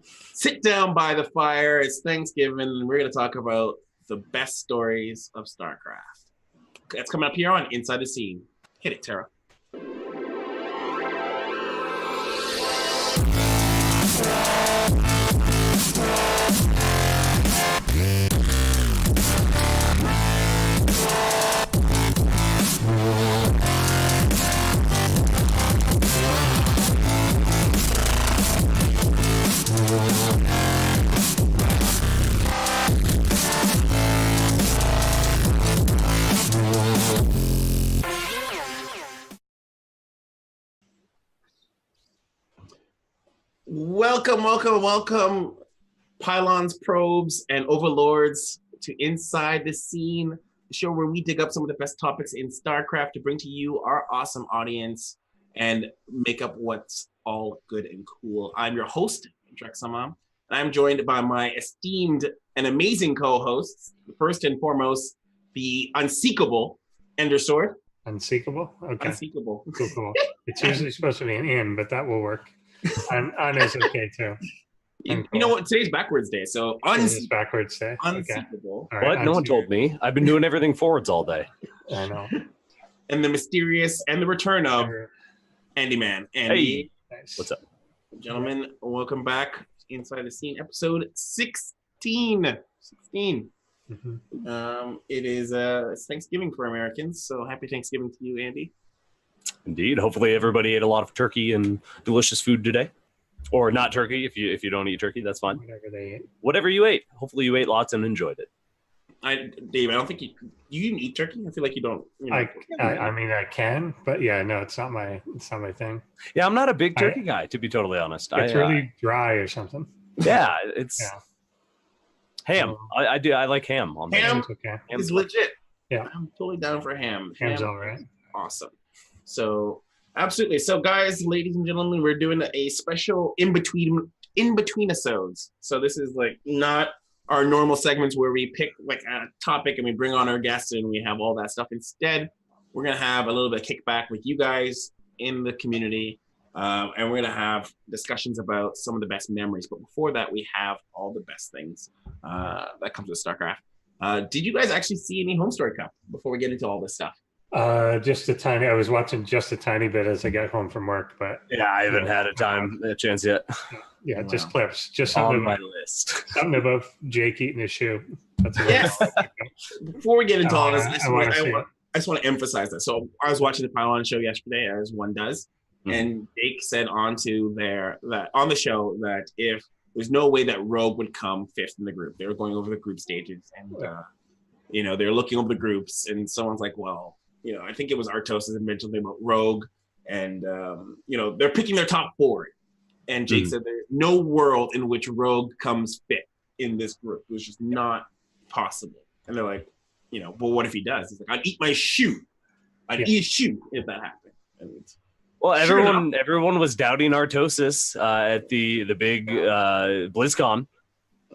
Sit down by the fire. It's Thanksgiving, and we're going to talk about the best stories of StarCraft. That's coming up here on Inside the Scene. Hit it, Tara. Welcome, pylons, probes, and overlords to Inside the Scene, the show where we dig up some of the best topics in StarCraft to bring to you, our awesome audience, and make up what's all good and cool. I'm your host, Drexamam, and I'm joined by my esteemed and amazing co-hosts. First and foremost, the unseekable Endersword. Unseekable? Okay. Unseekable. Cool. It's usually supposed to be an in, but that will work. On is okay too. You know what? Today's backwards day, so it's backwards day. Unseekable. Okay. What? No one told me. I've been doing everything forwards all day. I know. And the mysterious and the return of Andy Man. Andy. Hey. Nice. What's up? Gentlemen, welcome back. Inside the Scene, episode 16. 16. Mm-hmm. It's Thanksgiving for Americans, so happy Thanksgiving to you, Andy. Indeed. Hopefully everybody ate a lot of turkey and delicious food today. Or not turkey, if you don't eat turkey, that's fine. Whatever they ate. Whatever you ate. Hopefully you ate lots and enjoyed it. Dave, I don't think you didn't eat turkey. I feel like you don't. I mean, I can, but yeah, no, it's not my thing. Yeah, I'm not a big turkey guy, to be totally honest. It's really dry or something. Yeah, it's ham. I like ham. On ham okay. Is legit. Yeah, I'm totally down for ham. Ham's all right. Awesome. So absolutely. So guys, ladies and gentlemen, we're doing a special in between episodes. So this is like not our normal segments where we pick like a topic and we bring on our guests and we have all that stuff. Instead, we're gonna have a little bit of kickback with you guys in the community, and we're gonna have discussions about some of the best memories. But before that, we have all the best things that comes with StarCraft. Did you guys actually see any Home Story Cup before we get into all this stuff? Just a tiny. I was watching just a tiny bit as I got home from work, but yeah, I haven't had a chance yet. Yeah, wow. Just clips. Just on my list. Something about Jake eating his shoe. That's yes. Before we get into all this, I just want to emphasize that. So I was watching the Pylon show yesterday, as one does, and Jake said on the show that if there's no way that Rogue would come fifth in the group, they were going over the group stages, and they're looking over the groups, and someone's like, well. I think it was Artosis that mentioned something about Rogue, and they're picking their top four. And Jake said there's no world in which Rogue comes fifth in this group. It was just not possible. And they're like, but what if he does? He's like, I'd eat my shoe. I'd eat a shoe if that happened. Well, everyone was doubting Artosis at the big BlizzCon.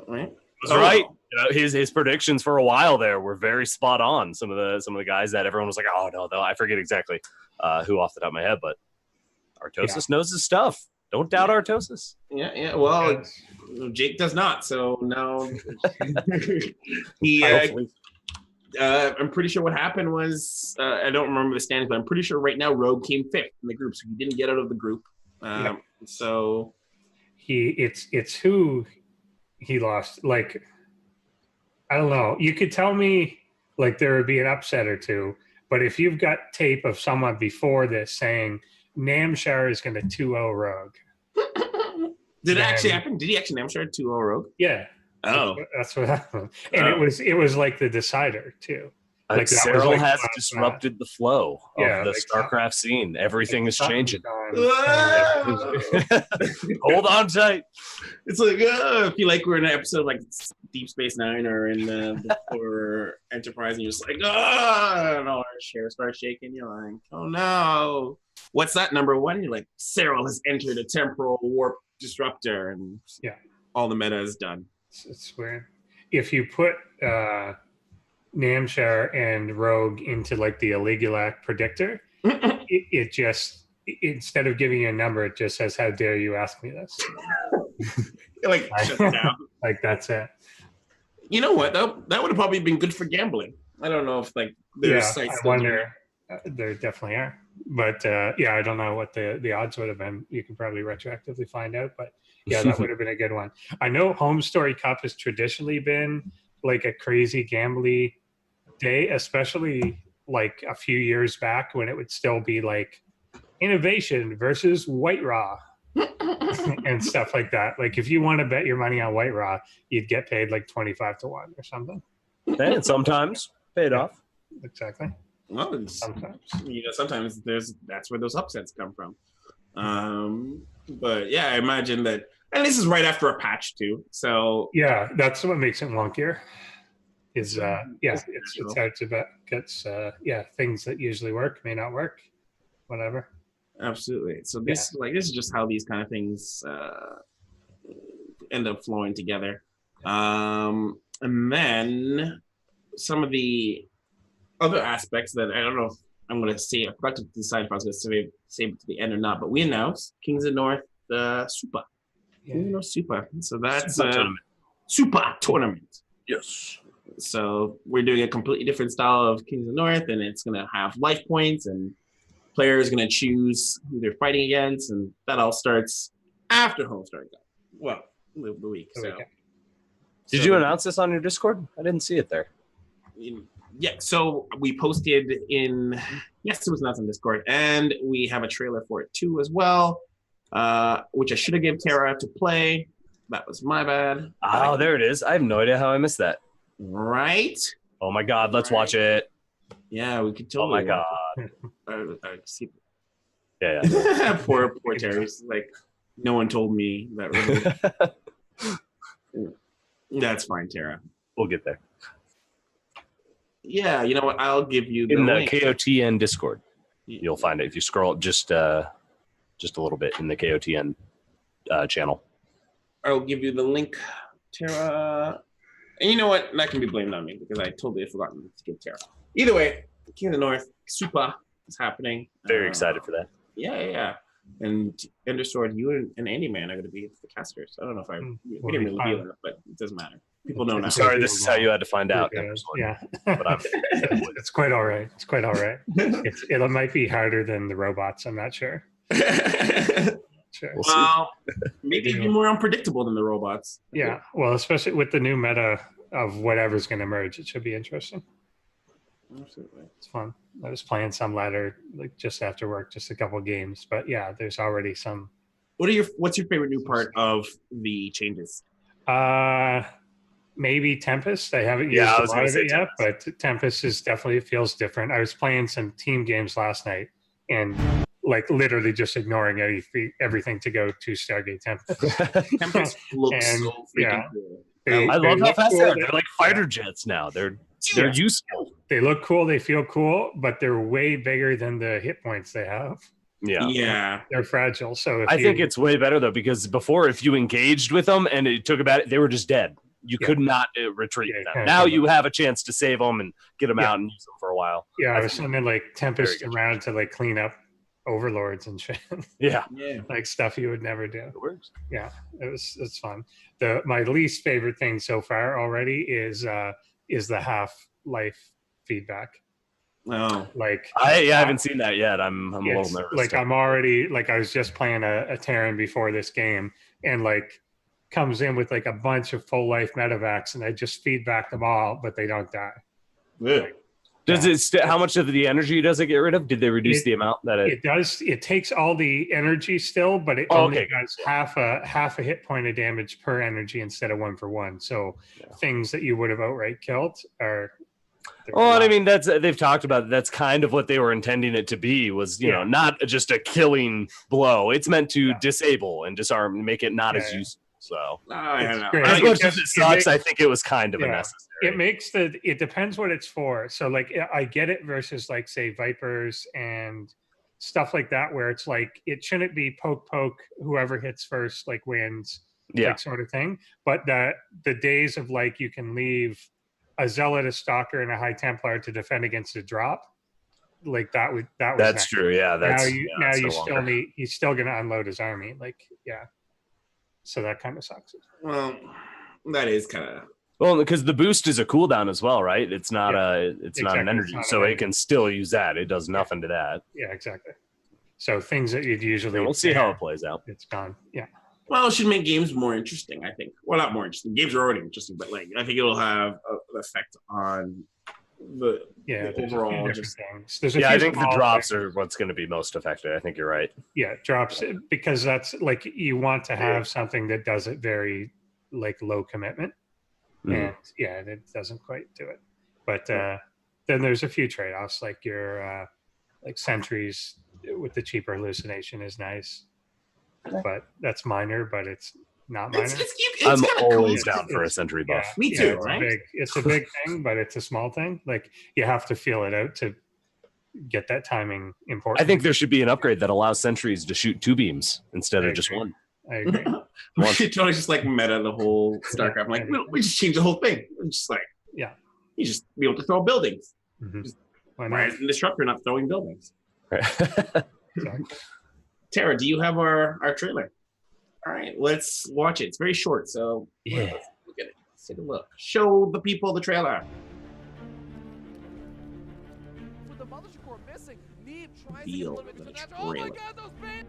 Right. That's right. His predictions for a while there were very spot on. Some of the guys that everyone was like, oh no, I forget exactly who off the top of my head, but Artosis knows his stuff. Don't doubt Artosis. Yeah. Well, Jake does not. So now he. I'm pretty sure what happened was I don't remember the standings, but I'm pretty sure right now Rogue came fifth in the group, so he didn't get out of the group. So it's who he lost. Like. I don't know. You could tell me like there would be an upset or two, but if you've got tape of someone before this saying Namshar is going to 2-0 Rogue. Did it actually happen? Did he actually Namshar 2-0 Rogue? Yeah. Oh. That's what happened. And it was like the decider too. Like Cyril has disrupted the flow of the StarCraft scene. Everything is changing. Hold on tight. It's like, I feel like we're in an episode like Deep Space Nine or in or Enterprise, and you're just like, I don't know, our chair starts shaking. You're like, oh no. What's that number one? You're like, Cyril has entered a temporal warp disruptor, and all the meta is done. It's weird. If you put Namshar and Rogue into like the Aligulac predictor, it just, instead of giving you a number, it just says, how dare you ask me this? Like shut it down. Like that's it. You know what though? That would have probably been good for gambling. I don't know if like there's sites. I wonder. There definitely are, but I don't know what the odds would have been. You can probably retroactively find out, but yeah, that would have been a good one. I know Home Story Cup has traditionally been like a crazy gambly day, especially like a few years back when it would still be like innovation versus White Raw and stuff like that. Like if you want to bet your money on White Raw, you'd get paid like 25 to 1 or something. And sometimes paid off. Exactly. Well, sometimes that's where those upsets come from. But yeah, I imagine that, and this is right after a patch too. So yeah, that's what makes it wonkier. Is it's hard to bet. Gets things that usually work may not work, whatever. Absolutely. So this is just how these kind of things end up flowing together, and then some of the other aspects that I don't know if I'm going to say. I forgot to decide if I was going to save it to the end or not. But we announced Kings of North Super. Yeah. Kings of North Super. So that's Super tournament. Yes. So we're doing a completely different style of Kings of North, and it's going to have life points, and players are going to choose who they're fighting against, and that all starts after Homestar Cup. Well, the week. Did you announce this on your Discord? I didn't see it there. Yeah, so we posted it was announced on Discord, and we have a trailer for it too as well, which I should have given Tara to play. That was my bad. Oh, there it is. I have no idea how I missed that. Right? Oh my God, let's watch it. Yeah, we could totally. Oh my God. See. Yeah. poor Terry's like, no one told me that. Really. That's fine, Tara. We'll get there. Yeah, you know what? I'll give you in the link. KOTN Discord. You'll find it if you scroll just a little bit in the KOTN channel. I'll give you the link, Tara. And you know what? That can be blamed on me because I totally had forgotten to give Tara. Either way, King of the North Super is happening. Very excited for that. Yeah. And Endersword, you and Andy Man are going to be the casters. I don't know if we didn't really deal with it, but it doesn't matter. People know now. Sorry, this is how you had to find out. Yeah. But it's quite all right. It might be harder than the robots. I'm not sure. Sure. Well, maybe be more unpredictable than the robots. Yeah. Well, especially with the new meta of whatever's going to merge, it should be interesting. Absolutely. It's fun. I was playing some ladder like just after work, just a couple games, but yeah, there's already some. What's your favorite new part of the changes? Maybe Tempest. I haven't used a lot of it yet, but Tempest is definitely feels different. I was playing some team games last night and like literally just ignoring everything to go to Stargate Tempest. Tempest looks so freaking cool. I love how fast they are. They're like fighter jets now. They're useful. They look cool. They feel cool, but they're way bigger than the hit points they have. Yeah. They're fragile. So I think it's way better though, because before, if you engaged with them and it took about it, they were just dead. You could not retreat them. Now you have a chance to save them and get them out and use them for a while. Yeah, I was sending like Tempest around to like clean up overlords and shit. Yeah. Like stuff you would never do. It works. Yeah, it's fun. My least favorite thing so far already is the half-life feedback. Oh, like I haven't seen that yet. I'm a little nervous. Like I'm already like I was just playing a Terran before this game, and like comes in with like a bunch of full life medevacs, and I just feedback them all, but they don't die. Yeah. Does it? How much of the energy does it get rid of? Did they reduce the amount that it does? It takes all the energy still, but it only does half a hit point of damage per energy instead of 1-for-1. So things that you would have outright killed are. Well, I mean, they've talked about that's kind of what they were intending it to be. Was you know not just a killing blow. It's meant to disable and disarm, and make it not as useful. So as much as it sucks, I think it was kind of a necessary. It depends what it's for. So like I get it versus like say Vipers and stuff like that, where it's like it shouldn't be poke, whoever hits first like wins, like sort of thing. But the days of like you can leave a Zealot, a Stalker, and a High Templar to defend against a drop, like that was that's true. Yeah, that's he's still gonna unload his army. Like So that kind of sucks. Well, that is kind of. Well, because the boost is a cooldown as well, right? It's not exactly. not an energy, so it can still use that. It does nothing to that. Yeah, exactly. So things that you'd usually. And we'll see how it plays out. It's gone. Yeah. Well, it should make games more interesting, I think. Well, not more interesting. Games are already interesting, but like I think it'll have an effect on the overall just things. I think the drops are what's going to be most affected. I think you're right. Yeah, drops, because that's like you want to have something that does it very like low commitment. And it doesn't quite do it. But then there's a few trade-offs, like your like sentries with the cheaper hallucination is nice, but that's minor, but it's not minor. I'm always down for a sentry buff. Me too, right? It's a big thing, but it's a small thing. Like you have to feel it out to get that timing important. I think there should be an upgrade that allows sentries to shoot 2 beams instead of just 1. I agree. It's totally just like meta the whole StarCraft. Like we just changed the whole thing. It's just like you just be able to throw buildings. Why is the Disruptor not throwing buildings? Tara, do you have our trailer? All right, let's watch it. It's very short, so let's look at it. Let's take a look. Show the people the trailer. With the mothership core missing, Neve tries Feel to get the the oh my trailer. god, those band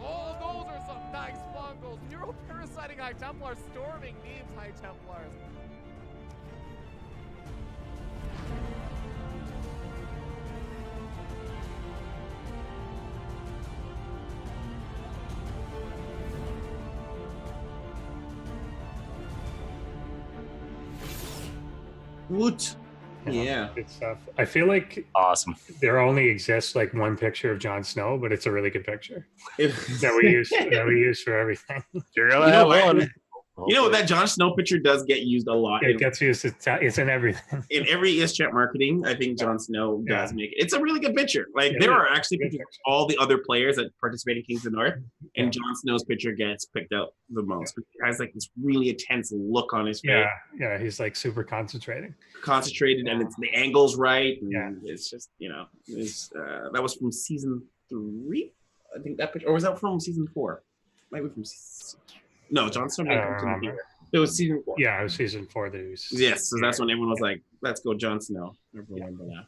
oh, those are some nice bungles. Nero parasiting High Templars, storming Neve's High Templars. Woot. Yeah. Good stuff. I feel like awesome. There only exists like one picture of Jon Snow, but it's a really good picture that we use for everything. You're gonna have one. You know, that Jon Snow picture does get used a lot. It gets used. It's in everything. In every ESChamp marketing, I think Jon Snow does make it. It's a really good picture. Like there are actually pictures of all the other players that participate in Kings of the North, and Jon Snow's picture gets picked out the most. He has like this really intense look on his face. Yeah, he's like super concentrated, and it's the angle's right. And it's just it's that was from season 3, I think that picture, or was that from season 4? Might be from season. No, Jon Snow didn't come to the It was season 4. Yeah, it was season 4. Yes, so that's when everyone was like, "Let's go, Jon Snow." Remember that.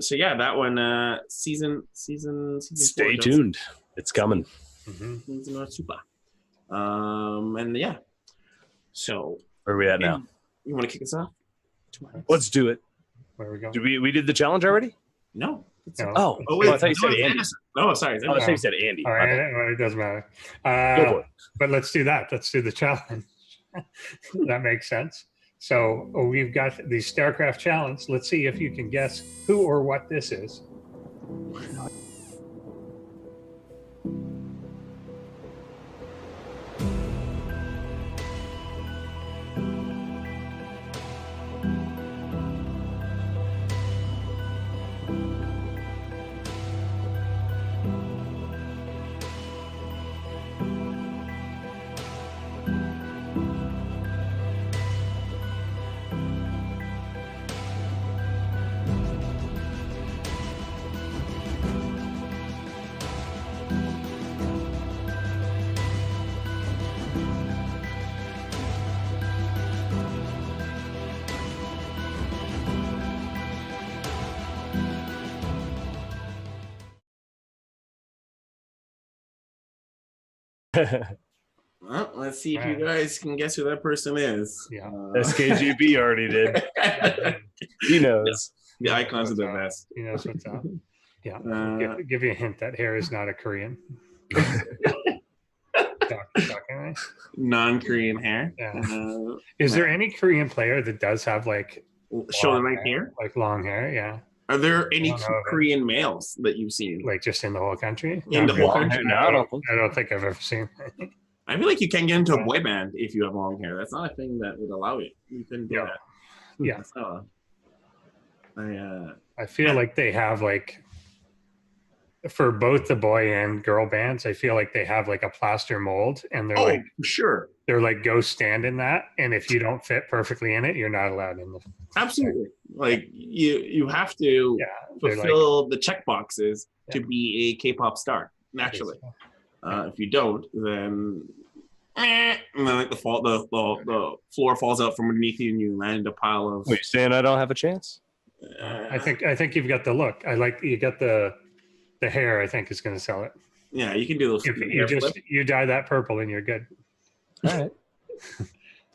So yeah, that one. Season. Stay tuned. It's coming. Super. And yeah. So where are we at now? You want to kick us off? Let's do it. Where are we going? Did we did the challenge already? No. Oh, wait, I thought you said Andy. No, sorry. I thought you said Andy. All right, well, it doesn't matter. Go for it. But let's do that. Let's do the challenge. That makes sense. So we've got the StarCraft challenge. Let's see if you can guess who or what this is. Well, let's see if you guys can guess who that person is. Yeah. SKGB already did. He knows. The icons are the best. He knows what's up. Yeah. Give you a hint. That hair is not a Korean. Non-Korean hair. Yeah. Is there any Korean player that does have like shoulder-length hair? Like long hair, yeah. Are there any Korean males that you've seen? Like just in the whole country? In the whole country? No, I don't think I've ever seen. I feel like you can get into a boy band if you have long hair. That's not a thing that would allow it. You can do that. Yeah. So, I feel like they have like, for both the boy and girl bands, I feel like they have like a plaster mold, and they're for sure. they're like, go stand in that, and if you don't fit perfectly in it, you're not allowed in the. Absolutely, like you have to fulfill the check boxes to be a K-pop star naturally. If you don't, then like the floor falls out from underneath you, and you land a pile of. Wait, you saying I don't have a chance? I think you've got the look. I like you got the hair. I think is going to sell it. Yeah, you can do those. You dye that purple and you're good. All right.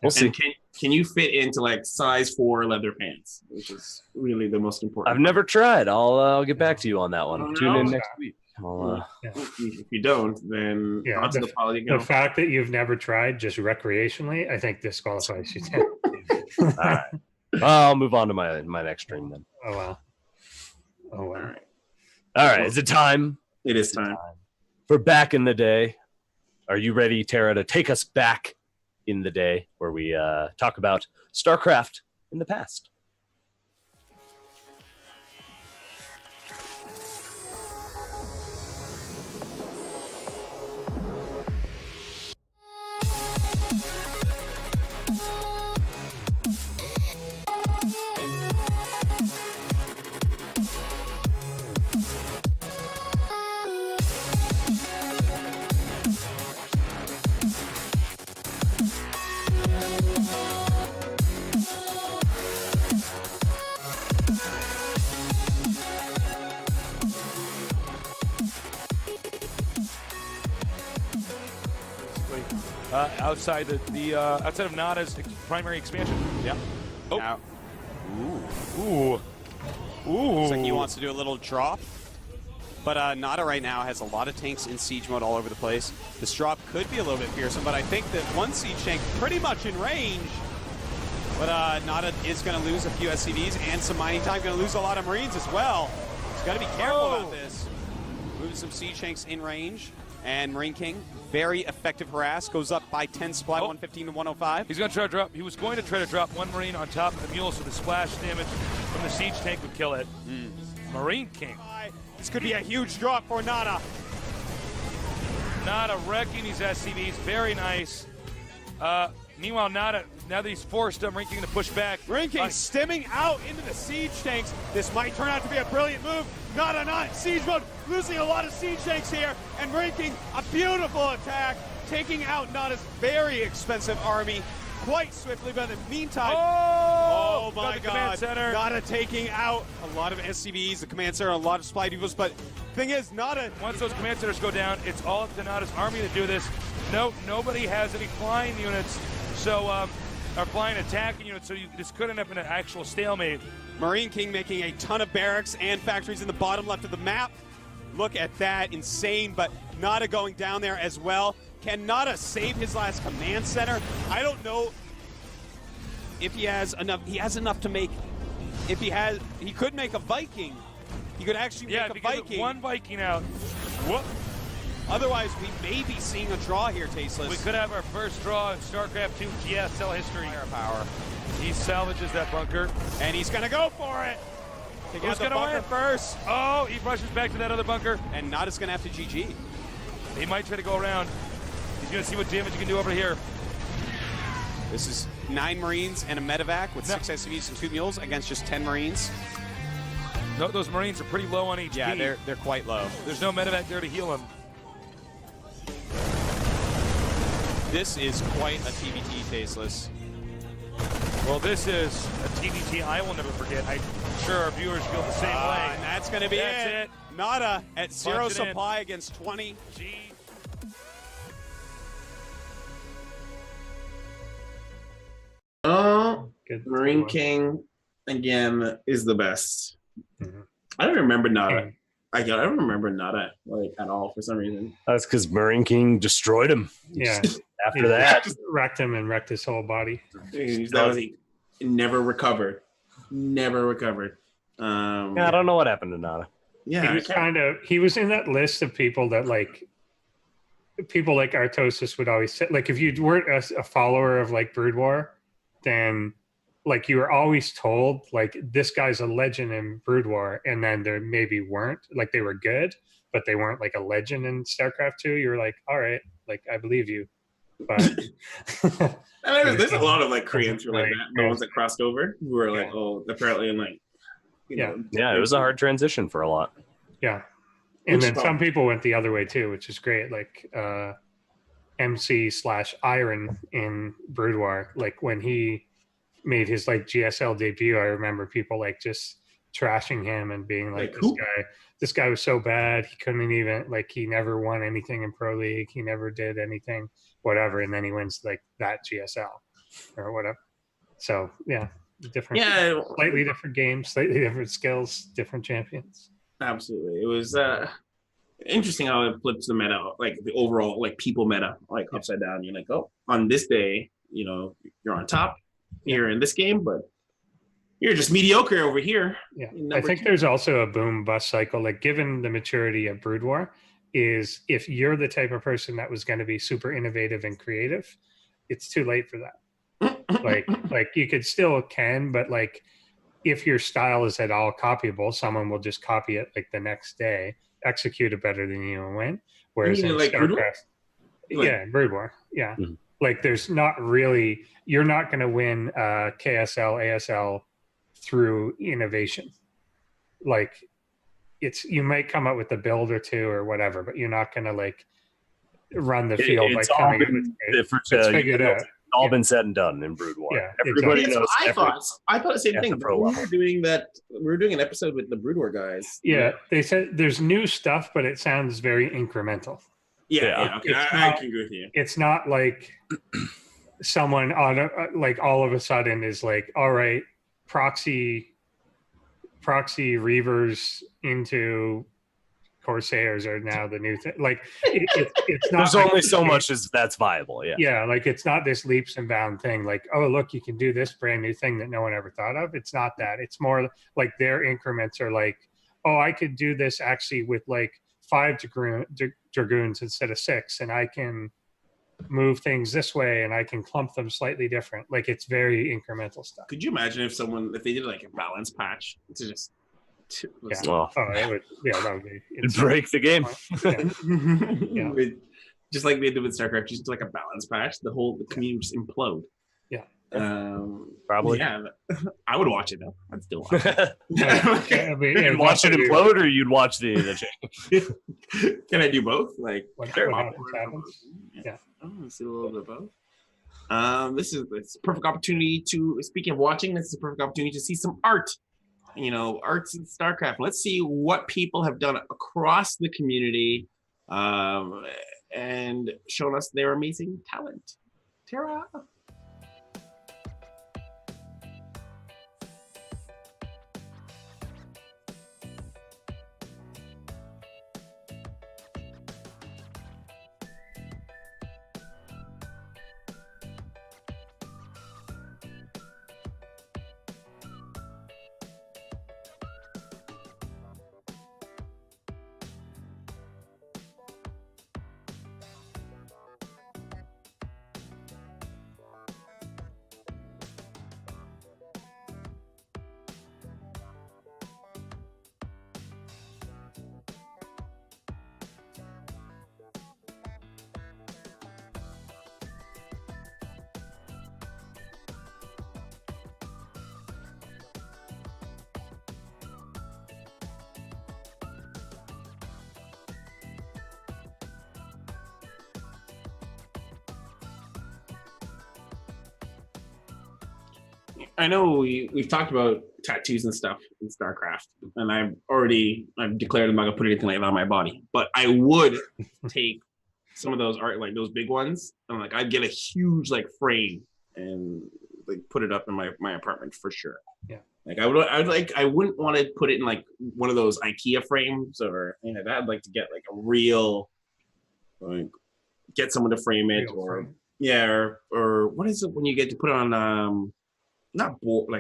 We'll see. Can you fit into like size 4 leather pants, which is really the most important? I've never tried. I'll get back to you on that one. Tune in next week. If you don't, then the fact that you've never tried just recreationally, I think disqualifies you. All right. I'll move on to my next stream then. Oh wow. All right. All right. Is it time? It is time for Back in the Day. Are you ready, Tara, to take us back in the day where we talk about StarCraft in the past? Outside outside of Nada's primary expansion. Yeah. Oh. Now. Ooh. Looks like he wants to do a little drop. But Nada right now has a lot of tanks in siege mode all over the place. This drop could be a little bit fearsome, but I think that one siege tank pretty much in range. But Nada is going to lose a few SCVs and some mining time. Going to lose a lot of Marines as well. He's got to be careful about this. Moving some siege tanks in range. And Marine King, very effective harass, goes up by 10 supply, 115 to 105. He's going to try to drop. He was going to try to drop one Marine on top of the mule, so the splash damage from the siege tank would kill it. Marine King. This could be a huge drop for Nada. Nada wrecking these SCVs, very nice. Meanwhile, Nada, now that he's forced Marine King to push back. Marine King stemming out into the siege tanks. This might turn out to be a brilliant move. Nada not in siege mode, losing a lot of siege tanks here. And Marine King, a beautiful attack, taking out Nada's very expensive army quite swiftly. But in the meantime, oh my God, Nada taking out a lot of SCVs, the command center, a lot of supply depots. But thing is, Nada, once those command centers go down, it's all up to Nada's army to do this. Nobody has any flying units, so are flying attacking units, so this could end up in an actual stalemate. Marine King making a ton of barracks and factories in the bottom left of the map. Look at that, insane, but Nada going down there as well. Can Nada save his last command center? I don't know if he has enough. He has enough to make, he could make a Viking. He could actually make a Viking. Get one Viking out. Whoop. Otherwise, we may be seeing a draw here, Tasteless. We could have our first draw in StarCraft 2 GSL history. Firepower. He salvages that bunker. And he's going to go for it. Who's going to win first? Oh, he rushes back to that other bunker. And Nada's going to have to GG. He might try to go around. He's going to see what damage he can do over here. This is 9 Marines and a medevac with 6 SCVs and 2 mules against just 10 Marines. No, those Marines are pretty low on HP. Yeah, they're quite low. There's no medevac there to heal them. This is quite a TBT, Tasteless. Well, this is a TBT I will never forget. I'm sure our viewers feel the same way. And that's going to be it. Nada at 0 supply against 20. Marine King, again, is the best. I don't remember Nada. I don't remember Nada like at all for some reason. That's because Marine King destroyed him. Yeah. After that, wrecked him and wrecked his whole body. He never recovered. Never recovered. I don't know what happened to Nada. Yeah, he was in that list of people that people like Artosis would always say, like, if you weren't a follower of like Brood War, then like you were always told like this guy's a legend in Brood War, and then there maybe weren't, like they were good, but they weren't like a legend in StarCraft 2. You were like, all right, like I believe you. But and there's a lot of like Koreans who are like that. The ones that crossed over who were like, oh, apparently, and like, you know, it was a hard transition for a lot. Yeah, and then some people went the other way too, which is great. Like MC/Iron in Brood War, like when he made his like GSL debut, I remember people like just trashing him and being like this guy was so bad, he couldn't even, like, he never won anything in Pro League, he never did anything, whatever, and then he wins like that GSL or whatever. So slightly different games, slightly different skills, different champions. Absolutely. It was interesting how it flips the meta, like the overall like people meta, like upside down. You're like, oh, on this day, you know, you're on top here in this game, but you're just mediocre over here. Yeah, I think there's also a boom bust cycle. Like, given the maturity of Brood War, is if you're the type of person that was going to be super innovative and creative, it's too late for that. like you could still but like if your style is at all copyable, someone will just copy it like the next day, execute it better than you and win. Whereas in like StarCraft, Brood War, like there's not really, you're not going to win KSL, ASL through innovation. Like you might come up with a build or two or whatever, but you're not going to like run the field it's like all been different. It's all been said and done in Brood War. Yeah, everybody knows. I thought the same thing. We were doing an episode with the Brood War guys. Yeah, they said there's new stuff, but it sounds very incremental. Yeah. Okay, I can agree with you. It's not like someone on like all of a sudden is like, all right, proxy reavers into Corsairs are now the new thing. Like it's not. There's only so much as that's viable. Yeah, like it's not this leaps and bound thing. Like, oh look, you can do this brand new thing that no one ever thought of. It's not that. It's more like their increments are like, oh, I could do this actually with like 5 dragoons instead of 6, and I can move things this way, and I can clump them slightly different. Like it's very incremental stuff. Could you imagine if they did like a balance patch to just it would that would be it'd break the game. Just like they did with StarCraft, just like a balance patch, the community just implode. Probably. Yeah, I would watch it though. I'd still watch it. You'd watch it implode, or you'd watch the change. Can I do both? Like, what happens? Yeah, I want to see a little bit of both. It's a perfect opportunity to. Speaking of watching, this is a perfect opportunity to see some art. You know, arts in StarCraft. Let's see what people have done across the community, and shown us their amazing talent. Tara. I know we've talked about tattoos and stuff in StarCraft, and I've declared I'm not gonna put anything like that on my body. But I would take some of those art, like those big ones, and like I'd get a huge like frame and like put it up in my apartment for sure. Yeah. Like I wouldn't want to put it in like one of those IKEA frames or anything like that. I'd like to get like a real, like, get someone to frame it, or what is it when you get to put it on not board,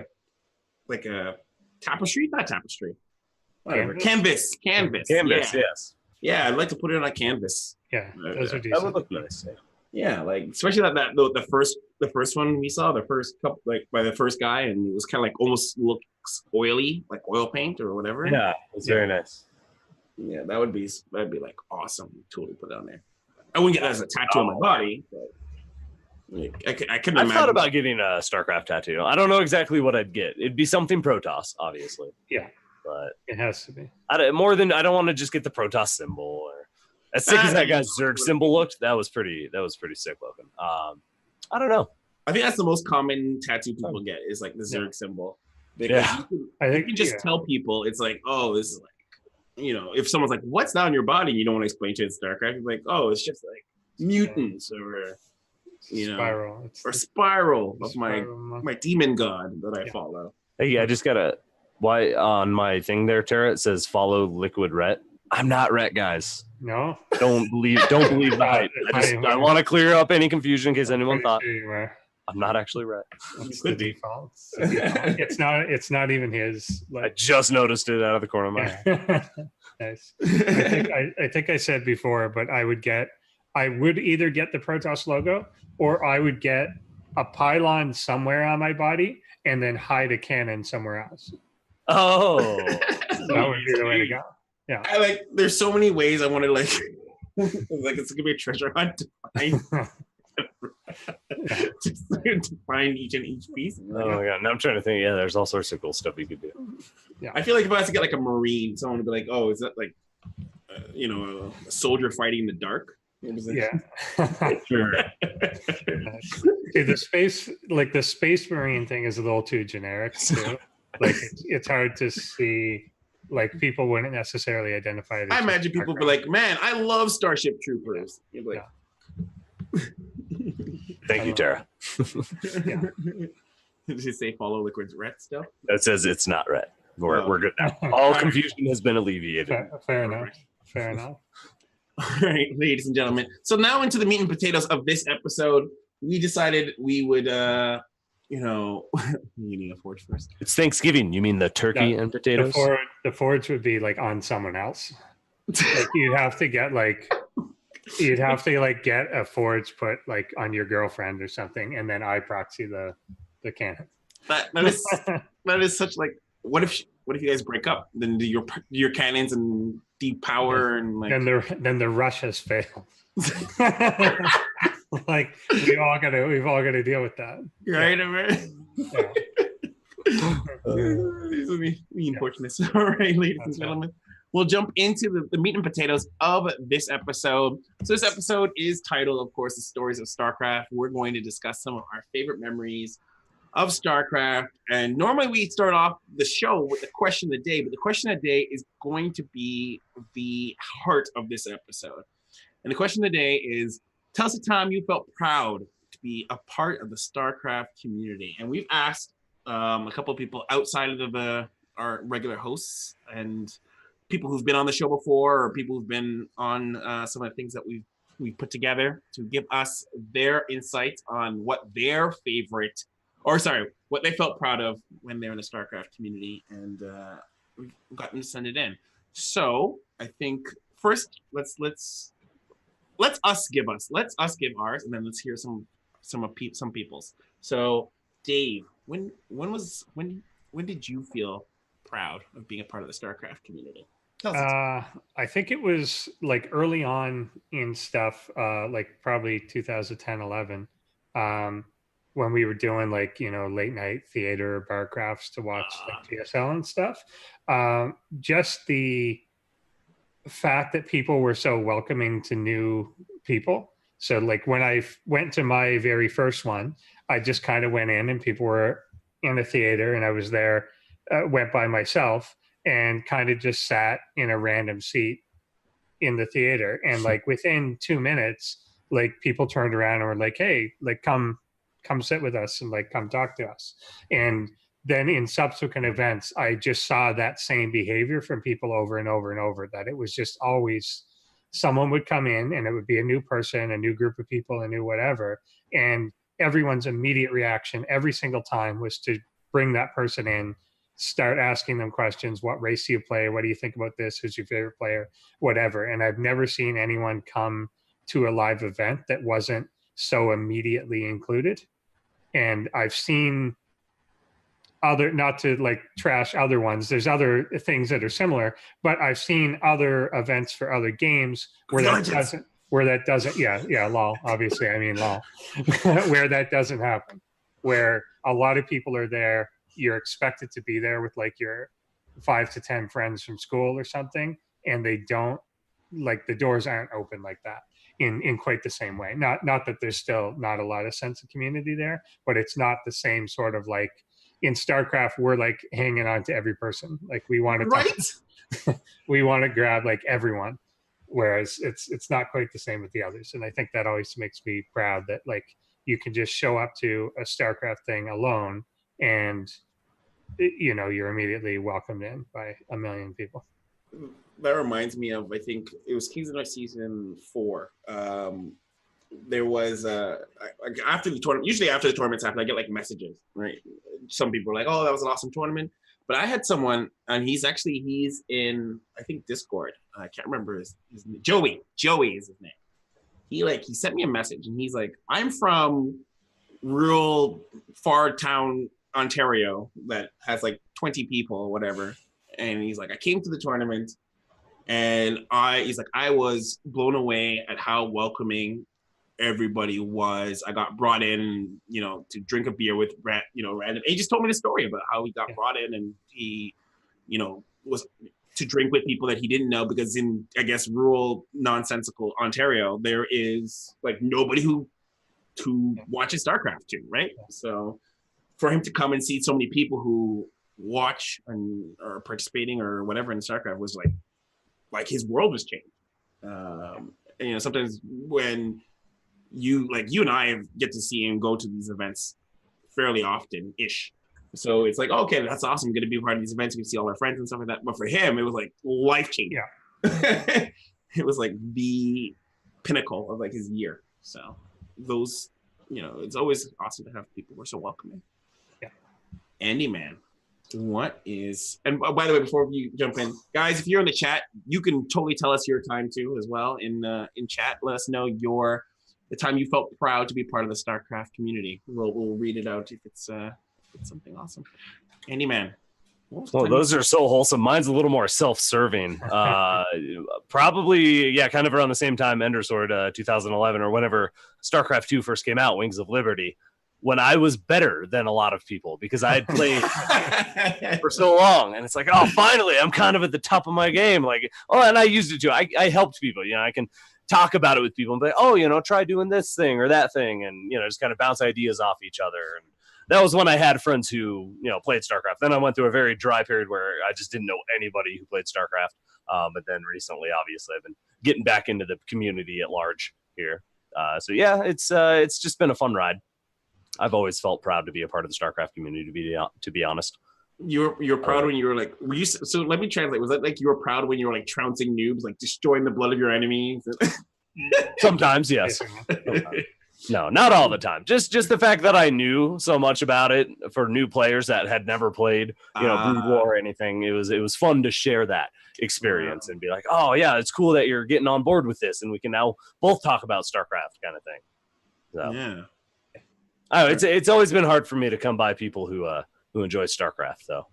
like a tapestry, not tapestry, whatever. Canvas. Yes. Yeah, I'd like to put it on a canvas. Yeah, those are decent. That would look nice. Yeah, like especially the first one we saw, the first couple, like by the first guy, and it was kind of like almost looks oily, like oil paint or whatever. Yeah, it's very nice. Yeah, that'd be like awesome. Totally put it on there. I wouldn't get that as a tattoo on my body, but I couldn't I've imagine. thought about getting a StarCraft tattoo. I don't know exactly what I'd get. It'd be something Protoss, obviously. Yeah, but it has to be. I don't want to just get the Protoss symbol. Or as sick as that guy's Zerg symbol looked, that was pretty sick looking. I don't know. I think that's the most common tattoo people get is like the Zerg symbol. Because you can just tell people it's like, oh, this is like, if someone's like, what's that on your body? And you don't want to explain to it in StarCraft. You're like, oh, it's just like mutants or Spiral. Or Spiral of my demon god that I follow. Hey, I just got why on my thing there, Tara, it says follow Liquid Ret. I'm not Ret, guys. No. Don't believe the hype. I want to clear up any confusion in case anyone thought I'm not actually Ret. That's the default. It's not even his. I just noticed it out of the corner of my eye. Nice. I think I said before, but I would either get the Protoss logo or I would get a pylon somewhere on my body and then hide a cannon somewhere else. Oh, that would be the way to go. Yeah. There's so many ways I want to like it's gonna be a treasure hunt to find to find each piece. Oh my god! Now I'm trying to think. Yeah, there's all sorts of cool stuff you could do. Yeah, I feel like if I was to get like a Marine, someone would be like, "Oh, is that like a soldier fighting in the dark?" Yeah. Sure. The space Marine thing is a little too generic too. Like it's hard to see. Like people wouldn't necessarily identify it. I imagine people be like, "Man, I love Starship Troopers." You'd be like, Thank you, Tara. Yeah. Did you say follow Liquid's Ret still? It says it's not Ret. We're good now. All confusion has been alleviated. Fair enough. All right, ladies and gentlemen. So now into the meat and potatoes of this episode. We decided we would, you need a forge first. It's Thanksgiving. You mean the turkey and potatoes? The forge would be like on someone else. Like you'd have to get get a forge put like on your girlfriend or something, and then I proxy the cannon. That is such like. What if you guys break up? Then do your cannons and depower and like. Then the rush has failed. Like we've all got to deal with that. Right, right. These are the unfortunate. All right, ladies and gentlemen. We'll jump into the meat and potatoes of this episode. So this episode is titled, of course, The Stories of StarCraft. We're going to discuss some of our favorite memories of StarCraft. And normally we start off the show with the question of the day, but the question of the day is going to be the heart of this episode. And the question of the day is, tell us a time you felt proud to be a part of the StarCraft community. And we've asked a couple of people outside of our regular hosts and people who've been on the show before or people who've been on some of the things that we've put together to give us their insights on what they felt proud of when they're in the StarCraft community, and we've got them to send it in. So I think first let's us give ours, and then let's hear some people's. So Dave, when did you feel proud of being a part of the StarCraft community? I think it was like early on in stuff, like probably 2010, 11, when we were doing like, late night theater bar crafts to watch like TSL and stuff. Just the fact that people were so welcoming to new people. So like when I went to my very first one, I just kind of went in and people were in the theater and I was there, went by myself and kind of just sat in a random seat in the theater. And like within 2 minutes, like people turned around and were like, hey, like come sit with us and like come talk to us. And then in subsequent events, I just saw that same behavior from people over and over and over, that it was just always someone would come in and it would be a new person, a new group of people, a new whatever. And everyone's immediate reaction every single time was to bring that person in, start asking them questions. What race do you play? What do you think about this? Who's your favorite player? Whatever. And I've never seen anyone come to a live event that wasn't so immediately included. And I've seen not to like trash other ones, there's other things that are similar, but I've seen other events for other games where where that doesn't, lol, obviously, I mean lol, where that doesn't happen, where a lot of people are there, you're expected to be there with like your 5 to 10 friends from school or something, and they don't, like the doors aren't open like that in quite the same way. Not that there's still not a lot of sense of community there, but it's not the same sort of like, in StarCraft, we're like hanging on to every person. Like we want to, we want to grab like everyone. Whereas it's not quite the same with the others. And I think that always makes me proud that like you can just show up to a StarCraft thing alone and, you know, you're immediately welcomed in by a million people. That reminds me of, I think it was season 4. There was after the tournament, usually after the tournaments happen, I get like messages, right? Some people are like, oh, that was an awesome tournament. But I had someone, and he's in, I think, Discord. I can't remember his name. Joey is his name. He sent me a message, and he's like, I'm from rural far town Ontario that has like 20 people or whatever. And he's like, I came to the tournament, and he's like, I was blown away at how welcoming everybody was. I got brought in, you know, to drink a beer with random. He just told me the story about how he got brought in, and he, you know, was to drink with people that he didn't know, because in, I guess, rural nonsensical Ontario, there is like nobody who watches StarCraft too, right? So for him to come and see so many people who watch and are participating or whatever in StarCraft was like his world was changed. And, you know, sometimes when you and I get to see and go to these events fairly often-ish. So it's like, okay, that's awesome. I'm going to be part of these events. We can see all our friends and stuff like that. But for him, it was like life-changing. Yeah. It was like the pinnacle of like his year. So those, you know, it's always awesome to have people who are so welcoming. Yeah. Andy, man, what is, and by the way, before you jump in, guys, if you're in the chat, you can totally tell us your time too as well in chat. Let us know the time you felt proud to be part of the StarCraft community. We'll read it out if it's something awesome. Andy, man. Well, those are so wholesome. Mine's a little more self-serving. Probably, yeah, kind of around the same time Endersword 2011 or whenever StarCraft 2 first came out, Wings of Liberty, when I was better than a lot of people because I had played for so long. And it's like, oh, finally, I'm kind of at the top of my game. Like, oh, and I used it too. I helped people. You know, I can talk about it with people and be like, oh, you know, try doing this thing or that thing, and, you know, just kind of bounce ideas off each other. And that was when I had friends who, you know, played StarCraft. Then I went through a very dry period where I just didn't know anybody who played StarCraft. But then recently, obviously, I've been getting back into the community at large here. So yeah, it's just been a fun ride. I've always felt proud to be a part of the StarCraft community, to be honest. You're proud when you were like, so let me translate. Was that like you were proud when you were like trouncing noobs, like destroying the blood of your enemies? Sometimes, yes. No, not all the time. Just the fact that I knew so much about it for new players that had never played, you know, Brood War or anything. It was fun to share that experience and be like, oh yeah, it's cool that you're getting on board with this, and we can now both talk about StarCraft kind of thing. So yeah. Oh, it's always been hard for me to come by people who enjoy StarCraft, though.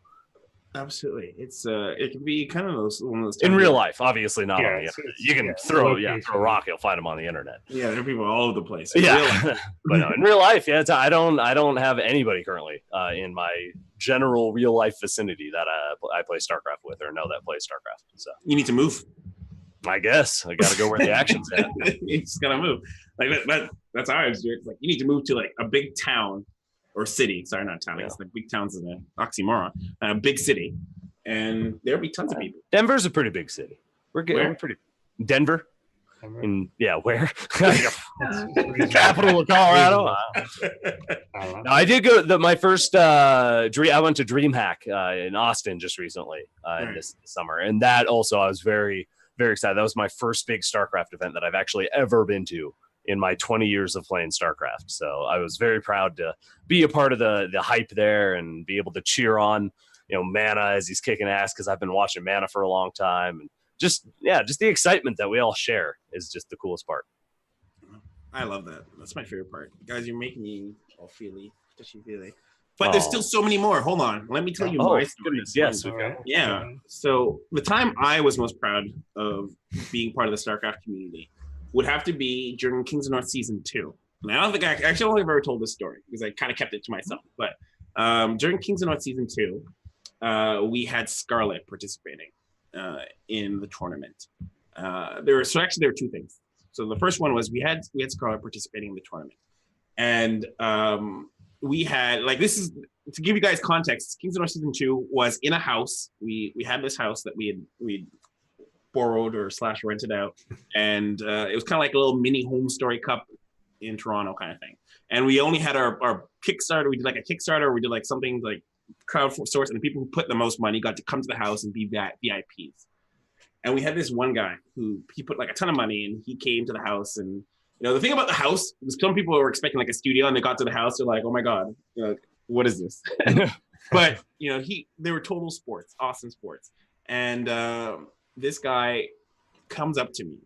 Absolutely, it can be kind of one of those in real life, obviously not on the internet. You can throw a rock, you'll find them on the internet. Yeah, there are people all over the place. Yeah, but no, in real life, yeah, I don't have anybody currently in my general real life vicinity that I play StarCraft with or know that plays StarCraft. So you need to move. I guess I got to go where the action's at. You just gotta move. Like that's how I was doing. It's like you need to move to like a big town or city. Sorry, not town. I guess like big towns is an oxymoron. A big city, and there'll be tons of people. Denver's a pretty big city. We're pretty. Denver. Where? Capital of Colorado. No, I did go. My first I went to DreamHack in Austin just recently this summer, and that also I was very, very excited. That was my first big StarCraft event that I've actually ever been to in my 20 years of playing StarCraft. So I was very proud to be a part of the hype there and be able to cheer on, you know, Mana as he's kicking ass, because I've been watching Mana for a long time, and just the excitement that we all share is just the coolest part. I love that. That's my favorite part. Guys, you're making me all touchy-feely. But there's still so many more. Hold on. Let me tell you my story. Goodness. Yes. Okay. Yeah. So the time I was most proud of being part of the StarCraft community would have to be during Kings of the North season 2. And I don't think I actually only ever told this story because I kind of kept it to myself. But during Kings of the North season 2, we had Scarlet participating in the tournament. There were two things. So the first one was we had Scarlet participating in the tournament, and we had this is to give you guys context. Kings of North season 2 was in a house. We had this house that we borrowed or / rented out, and it was kind of like a little mini home story cup in Toronto kind of thing. And we only had our Kickstarter. We did like a Kickstarter. We did like something like crowdsource, and the people who put the most money got to come to the house and be VIPs. And we had this one guy who he put like a ton of money, and he came to the house. And the thing about the house was some people were expecting like a studio, and they got to the house, they're like, "Oh my god, what is this?" But they were total sports, awesome sports. And this guy comes up to me,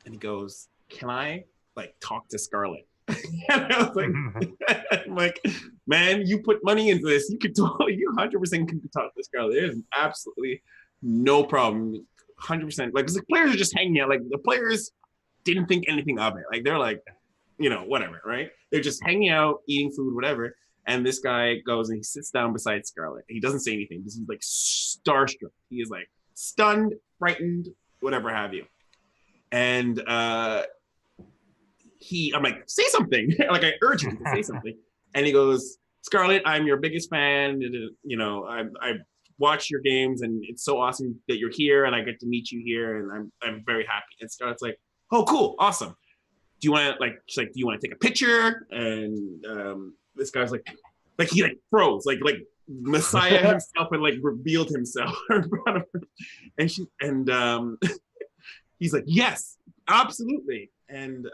and he goes, "Can I talk to Scarlet?" And I was like, I'm like, "Man, you put money into this. You 100% can talk to Scarlet. There's absolutely no problem." 100%. Because the players are just hanging out. The players didn't think anything of it. They're like, whatever, right? They're just hanging out, eating food, whatever. And this guy goes and he sits down beside Scarlet. He doesn't say anything. He's starstruck. He is stunned, frightened, whatever have you. And I'm like, say something. I urge him to say something. And he goes, "Scarlet, I'm your biggest fan. I watch your games, and it's so awesome that you're here, and I get to meet you here, and I'm very happy." And Scarlet's like, "Oh, cool, awesome. Do you want to do you want to take a picture?" And this guy's like he froze, like Messiah himself had revealed himself in front of her. And he's like, "Yes, absolutely." And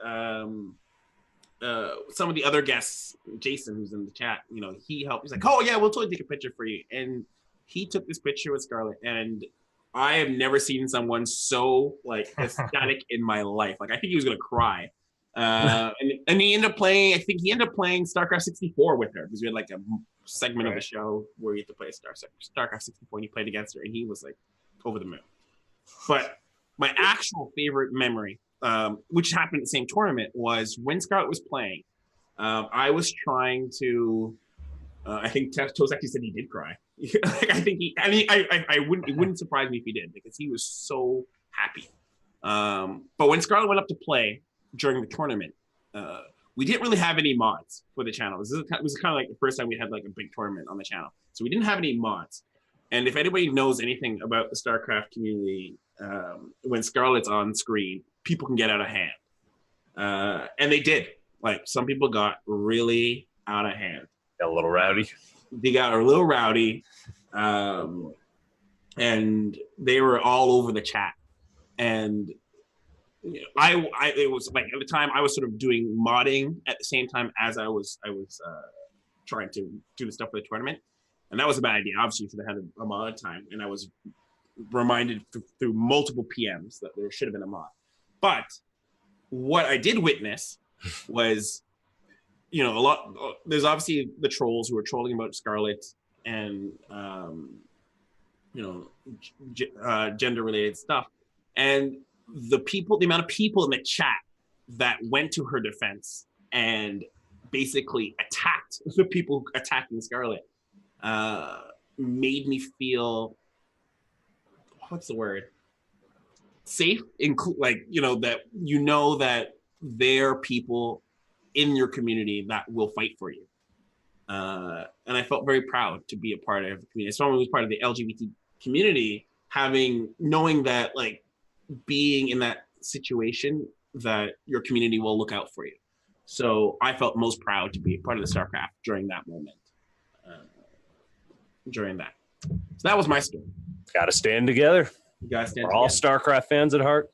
some of the other guests, Jason, who's in the chat, he helped. He's like, "Oh yeah, we'll totally take a picture for you." And he took this picture with Scarlet, and I have never seen someone so ecstatic in my life. I think he was gonna cry. And he ended up playing. I think he ended up playing StarCraft 64 with her, because we had a segment of the show where you had to play StarCraft 64, and he played against her, and he was over the moon. But my actual favorite memory, which happened at the same tournament, was when Scarlet was playing. I was trying to. I think Toast actually said he did cry. I think it wouldn't surprise me if he did, because he was so happy. But when Scarlet went up to play during the tournament, we didn't really have any mods for the channel. This was kind of the first time we had a big tournament on the channel. So we didn't have any mods. And if anybody knows anything about the StarCraft community, when Scarlet's on screen, people can get out of hand. And they did. Some people got really out of hand. Got a little rowdy. They got a little rowdy, and they were all over the chat. And it was at the time I was sort of doing modding at the same time as I was trying to do the stuff for the tournament, and that was a bad idea. Obviously, you should have had a mod time, and I was reminded through multiple PMs that there should have been a mod. But what I did witness was, there's obviously the trolls who are trolling about Scarlet and gender related stuff, and the amount of people in the chat that went to her defense and basically attacked the people attacking Scarlet made me feel, what's the word? Safe, that there are people in your community that will fight for you. And I felt very proud to be a part of the community. Someone who was part of the LGBT community, knowing that being in that situation, that your community will look out for you. So I felt most proud to be a part of the StarCraft during that moment. So that was my story. Got to stand together. You guys stand We're together. all StarCraft fans at heart.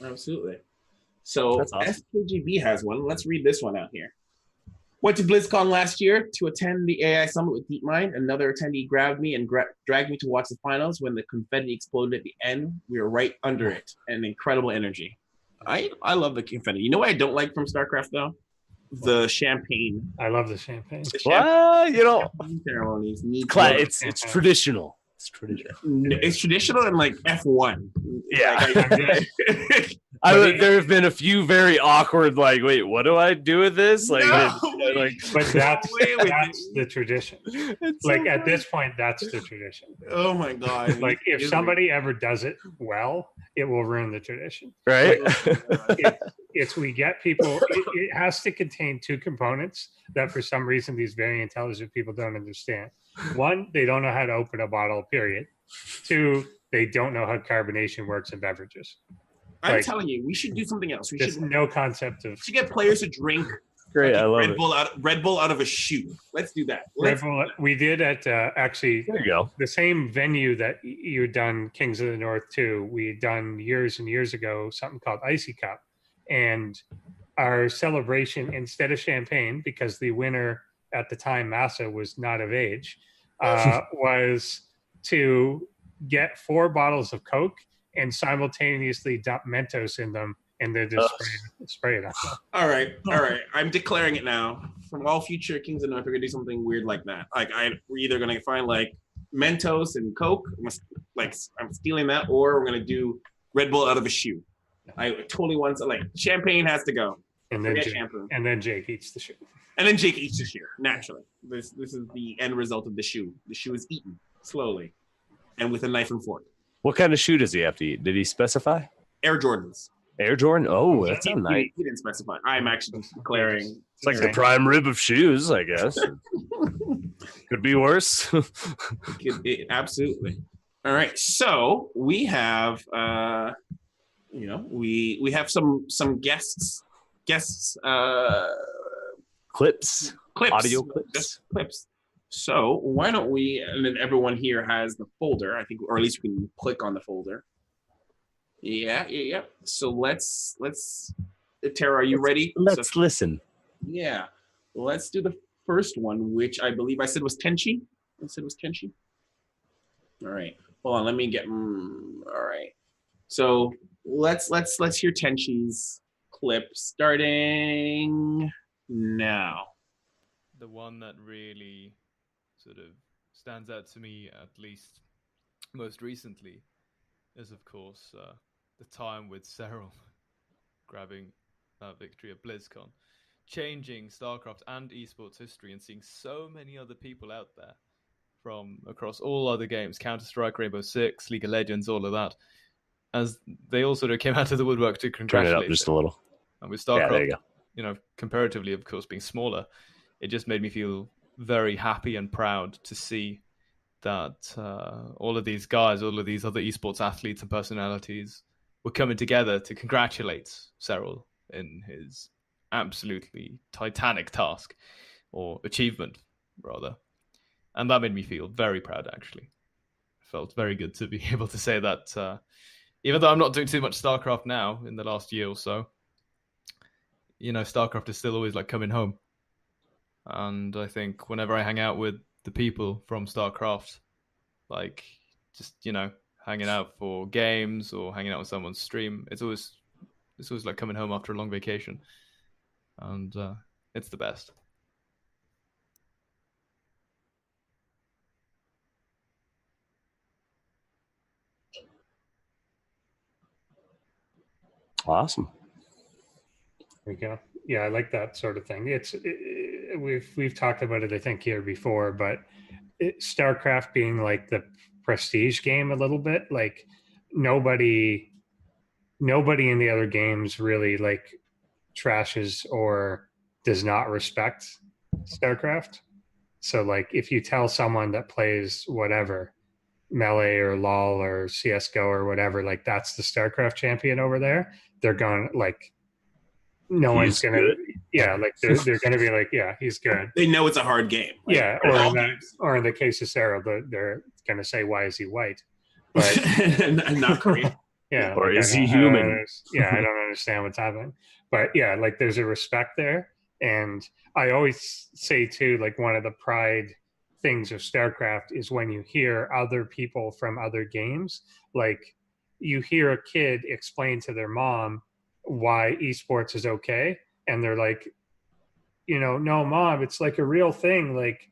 Absolutely. So That's awesome. SKGB has one. Let's read this one out here. Went to BlizzCon last year to attend the AI Summit with DeepMind. Another attendee grabbed me and dragged me to watch the finals. When the confetti exploded at the end, we were right under it. An incredible energy. I love the confetti. You know what I don't like from StarCraft, though? The champagne. I love the champagne. Well, champagne ceremonies need it's traditional. It's traditional. It's traditional and like F1. Yeah. Like, there have been a few very awkward, like, wait, what do I do with this? Like, but that's the tradition. Like at this point, that's the tradition. Oh my God. Like if somebody ever does it well, it will ruin the tradition. Right? It's we get people, it has to contain two components that for some reason these very intelligent people don't understand. One, they don't know how to open a bottle, period. Two, they don't know how carbonation works in beverages. I'm telling you, we should do something else. We should no concept of. We should get players to drink. Great, I love Red Bull out of a shoe. Let's do that. We did at actually. There you go. The same venue that you'd done Kings of the North too. We had done years and years ago something called Icy Cup, and our celebration instead of champagne, because the winner at the time Massa was not of age, was to get 4 bottles of Coke and simultaneously dump Mentos in them and then just spray it on. All right. I'm declaring it now. From all future Kings of the North, we're gonna do something weird like that. Like we're either gonna find like Mentos and Coke, I'm stealing that, or we're gonna do Red Bull out of a shoe. I totally want to, like, champagne has to go. And then Jake eats the shoe. And then Jake eats the shoe, naturally. This is the end result of the shoe. The shoe is eaten slowly and with a knife and fork. What kind of shoe does he have to eat? Did he specify? Air Jordans. Air Jordan? Oh, that's a nice. He didn't specify. I'm actually just declaring. It's like the prime rib of shoes, I guess. Could be worse. Absolutely. All right. So we have, we have some guests, clips, audio clips. Just clips. So why don't we, and then everyone here has the folder, I think, or at least we can click on the folder. Yeah. So let's Tara, are you ready? Let's listen. Yeah. Let's do the first one, which I believe I said was Tenchi. All right. Hold on, let me get all right. So let's hear Tenchi's clip starting now. The one that really sort of stands out to me, at least most recently, is of course the time with Cyril grabbing that victory at BlizzCon, changing StarCraft and esports history, and seeing so many other people out there from across all other games, Counter-Strike, Rainbow Six, League of Legends, all of that, as they all sort of came out of the woodwork to congratulate. Turn it up just a little. And with StarCraft, there you go. Comparatively, of course, being smaller, it just made me feel very happy and proud to see that all of these guys, all of these other esports athletes and personalities were coming together to congratulate Cyril in his absolutely titanic task, or achievement, rather. And that made me feel very proud, actually. It felt very good to be able to say that, even though I'm not doing too much StarCraft now in the last year or so, StarCraft is still always like coming home. And I think whenever I hang out with the people from StarCraft, like just, hanging out for games or hanging out on someone's stream, it's always like coming home after a long vacation. And it's the best. Awesome. There we go. Yeah, I like that sort of thing. We've talked about it, I think, here before, but StarCraft being like the prestige game a little bit, like nobody in the other games really like trashes or does not respect StarCraft. So like if you tell someone that plays whatever, Melee or LOL or CSGO or whatever, like that's the StarCraft champion over there, they're going like, no one's gonna, like they're gonna be like, yeah, he's good. They know it's a hard game. Like, yeah, or in the case of Sarah, they're gonna say, why is he white? But not Korean. Yeah, or is he human? I don't understand what's happening. But yeah, like there's a respect there, and I always say too, like one of the pride things of StarCraft is when you hear other people from other games, like you hear a kid explain to their mom why esports is okay, and they're like, no, mom, it's like a real thing. Like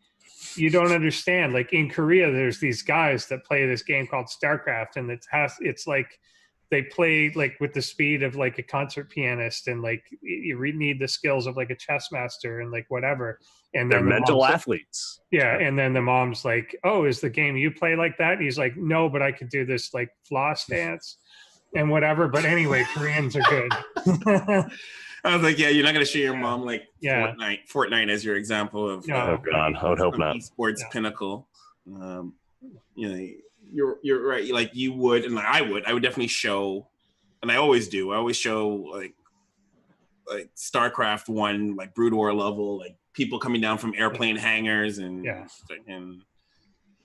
you don't understand. Like in Korea, there's these guys that play this game called StarCraft, and it's like they play like with the speed of like a concert pianist, and like you need the skills of like a chess master and like whatever. And they're then mental athletes. Yeah, and then the mom's like, "Oh, is the game you play like that?" And he's like, "No, but I could do this like floss dance and whatever." But anyway, Koreans are good. I was like, yeah, you're not going to show your mom like Fortnite as your example of oh god, I would hope not. Esports pinnacle. You know, you're right. Like you would, and I would definitely show, and I always do. I always show like StarCraft 1, like Brood War level, like people coming down from airplane hangars and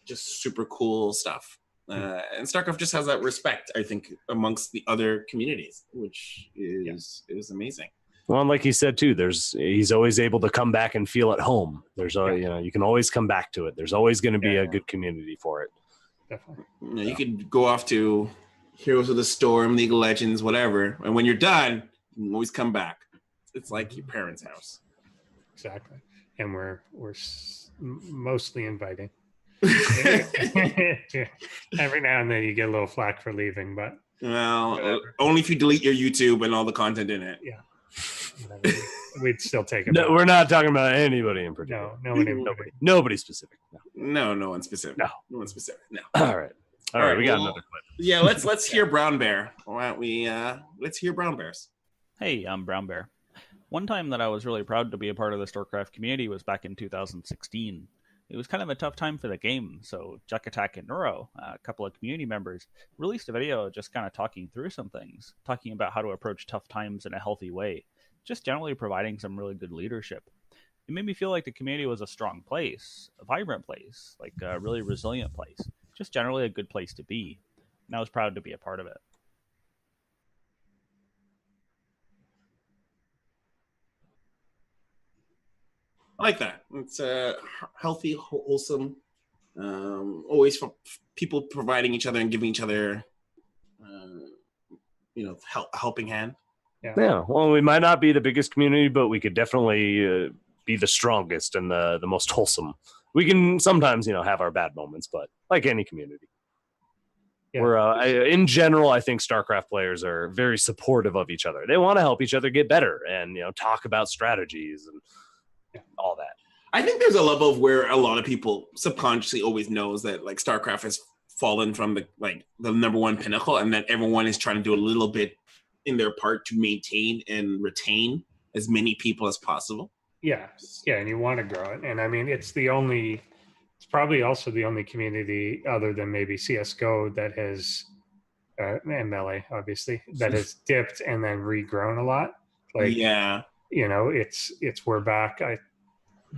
just super cool stuff. And StarCraft just has that respect, I think, amongst the other communities, which is amazing. Well, and like he said too, he's always able to come back and feel at home. There's you can always come back to it. There's always going to be a good community for it. Definitely. You could go off to Heroes of the Storm, League of Legends, whatever, and when you're done, you can always come back. It's like your parents' house. Exactly, and we're mostly inviting. Every now and then you get a little flack for leaving, but only if you delete your YouTube and all the content in it. Yeah, we'd still take it. No, we're not talking about anybody in particular. Nobody specific. No one specific. No one specific. No. All right. We got another clip. Yeah, let's hear Brown Bear. Why don't we let's hear Brown Bears. Hey, I'm Brown Bear. One time that I was really proud to be a part of the StarCraft community was back in 2016. It was kind of a tough time for the game, so Juck Attack and Neuro, a couple of community members, released a video just kind of talking through some things, talking about how to approach tough times in a healthy way, just generally providing some really good leadership. It made me feel like the community was a strong place, a vibrant place, like a really resilient place, just generally a good place to be, and I was proud to be a part of it. I like that. It's healthy, wholesome. Always for people providing each other and giving each other, helping hand. Yeah. Well, we might not be the biggest community, but we could definitely be the strongest and the most wholesome. We can sometimes, have our bad moments, but like any community. Yeah. We're in general, I think StarCraft players are very supportive of each other. They want to help each other get better and talk about strategies and all that. I think there's a level of where a lot of people subconsciously always knows that like StarCraft has fallen from the number one pinnacle, and that everyone is trying to do a little bit in their part to maintain and retain as many people as possible. Yeah, and you want to grow it. And I mean, it's probably also the only community other than maybe CSGO that has, and Melee, obviously, that has dipped and then regrown a lot. It's we're back.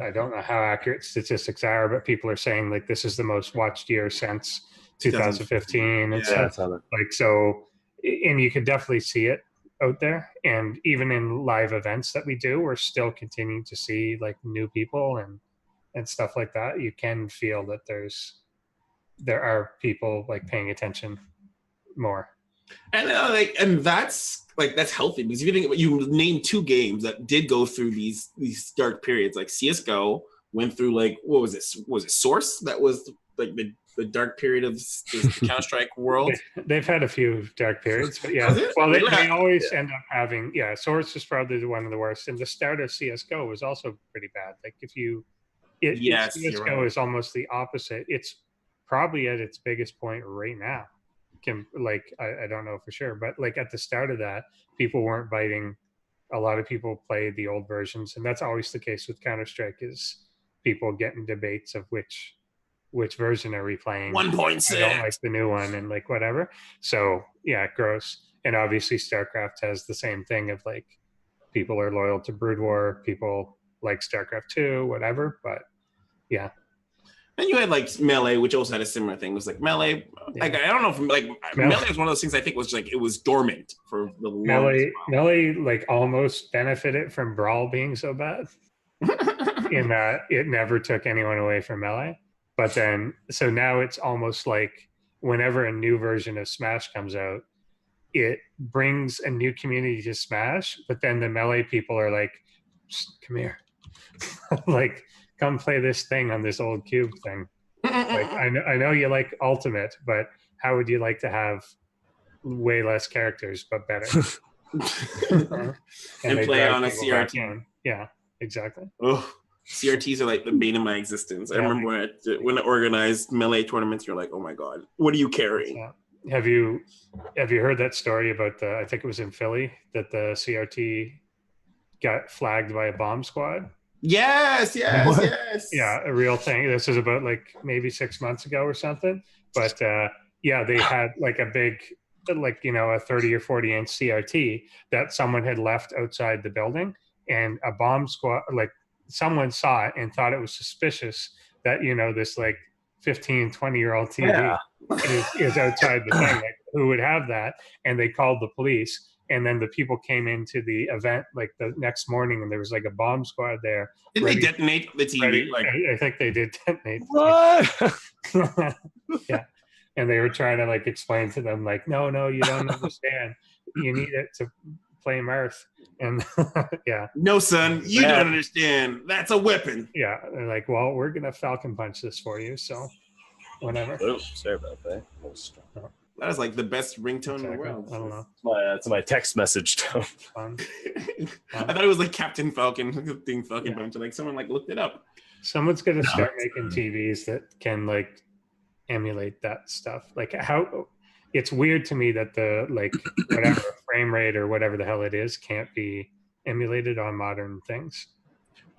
I don't know how accurate statistics are, but people are saying like this is the most watched year since 2015 and stuff. Like so, and you can definitely see it out there. And even in live events that we do, we're still continuing to see like new people and stuff like that. You can feel that there are people like paying attention more. And that's healthy, because if you think about, you named two games that did go through these dark periods. Like CSGO went through like, what was this? Was it Source? That was like the dark period of the Counter-Strike world. They've had a few dark periods, but yeah. Well, they always end up having, Source is probably one of the worst. And the start of CSGO was also pretty bad. Like CSGO is almost the opposite. It's probably at its biggest point right now. I don't know for sure, but like at the start of that, people weren't biting. A lot of people played the old versions, and that's always the case with Counter-Strike, is people get in debates of which version are we playing. 1.6. I don't like the new one and like whatever. So yeah, gross. And obviously StarCraft has the same thing of like people are loyal to Brood War, people like StarCraft 2, whatever. But yeah. And you had like Melee, which also had a similar thing. It was like Melee, like I don't know if Melee was one of those things I think was like it was dormant for the longest while. Melee like almost benefited from Brawl being so bad in that it never took anyone away from Melee. But then so now it's almost like whenever a new version of Smash comes out, it brings a new community to Smash, but then the Melee people are like, come here. Like come play this thing on this old cube thing. Like, I know you like Ultimate, but how would you like to have way less characters but better? and play on a CRT. Yeah, exactly. Oh, CRTs are like the bane of my existence. I remember when I organized Melee tournaments, you're like, oh my God, what are you carrying? Yeah. Have you heard that story about I think it was in Philly, that the CRT got flagged by a bomb squad? Yes. Yeah, a real thing. This is about like maybe 6 months ago or something. But they had like a big, like, a 30 or 40 inch CRT that someone had left outside the building, and a bomb squad, like someone saw it and thought it was suspicious that, this like 15, 20-year-old TV is outside the thing. Like, who would have that? And they called the police. And then the people came into the event like the next morning, and there was like a bomb squad there. Didn't they detonate the TV? I think they did detonate. What? Yeah. And they were trying to like explain to them, like, no, you don't understand. You need it to play Marth. And yeah. No, son, you don't understand. That's a weapon. Yeah. They're like, well, we're going to Falcon Punch this for you. So whatever. Oh, sorry about that. That is like the best ringtone in the world. I don't know. It's my text message tone. I thought it was like Captain Falcon, thing Falcon Punch. Like someone like looked it up. Someone's going to start making TVs that can like emulate that stuff. Like, how it's weird to me that the like whatever frame rate or whatever the hell it is can't be emulated on modern things.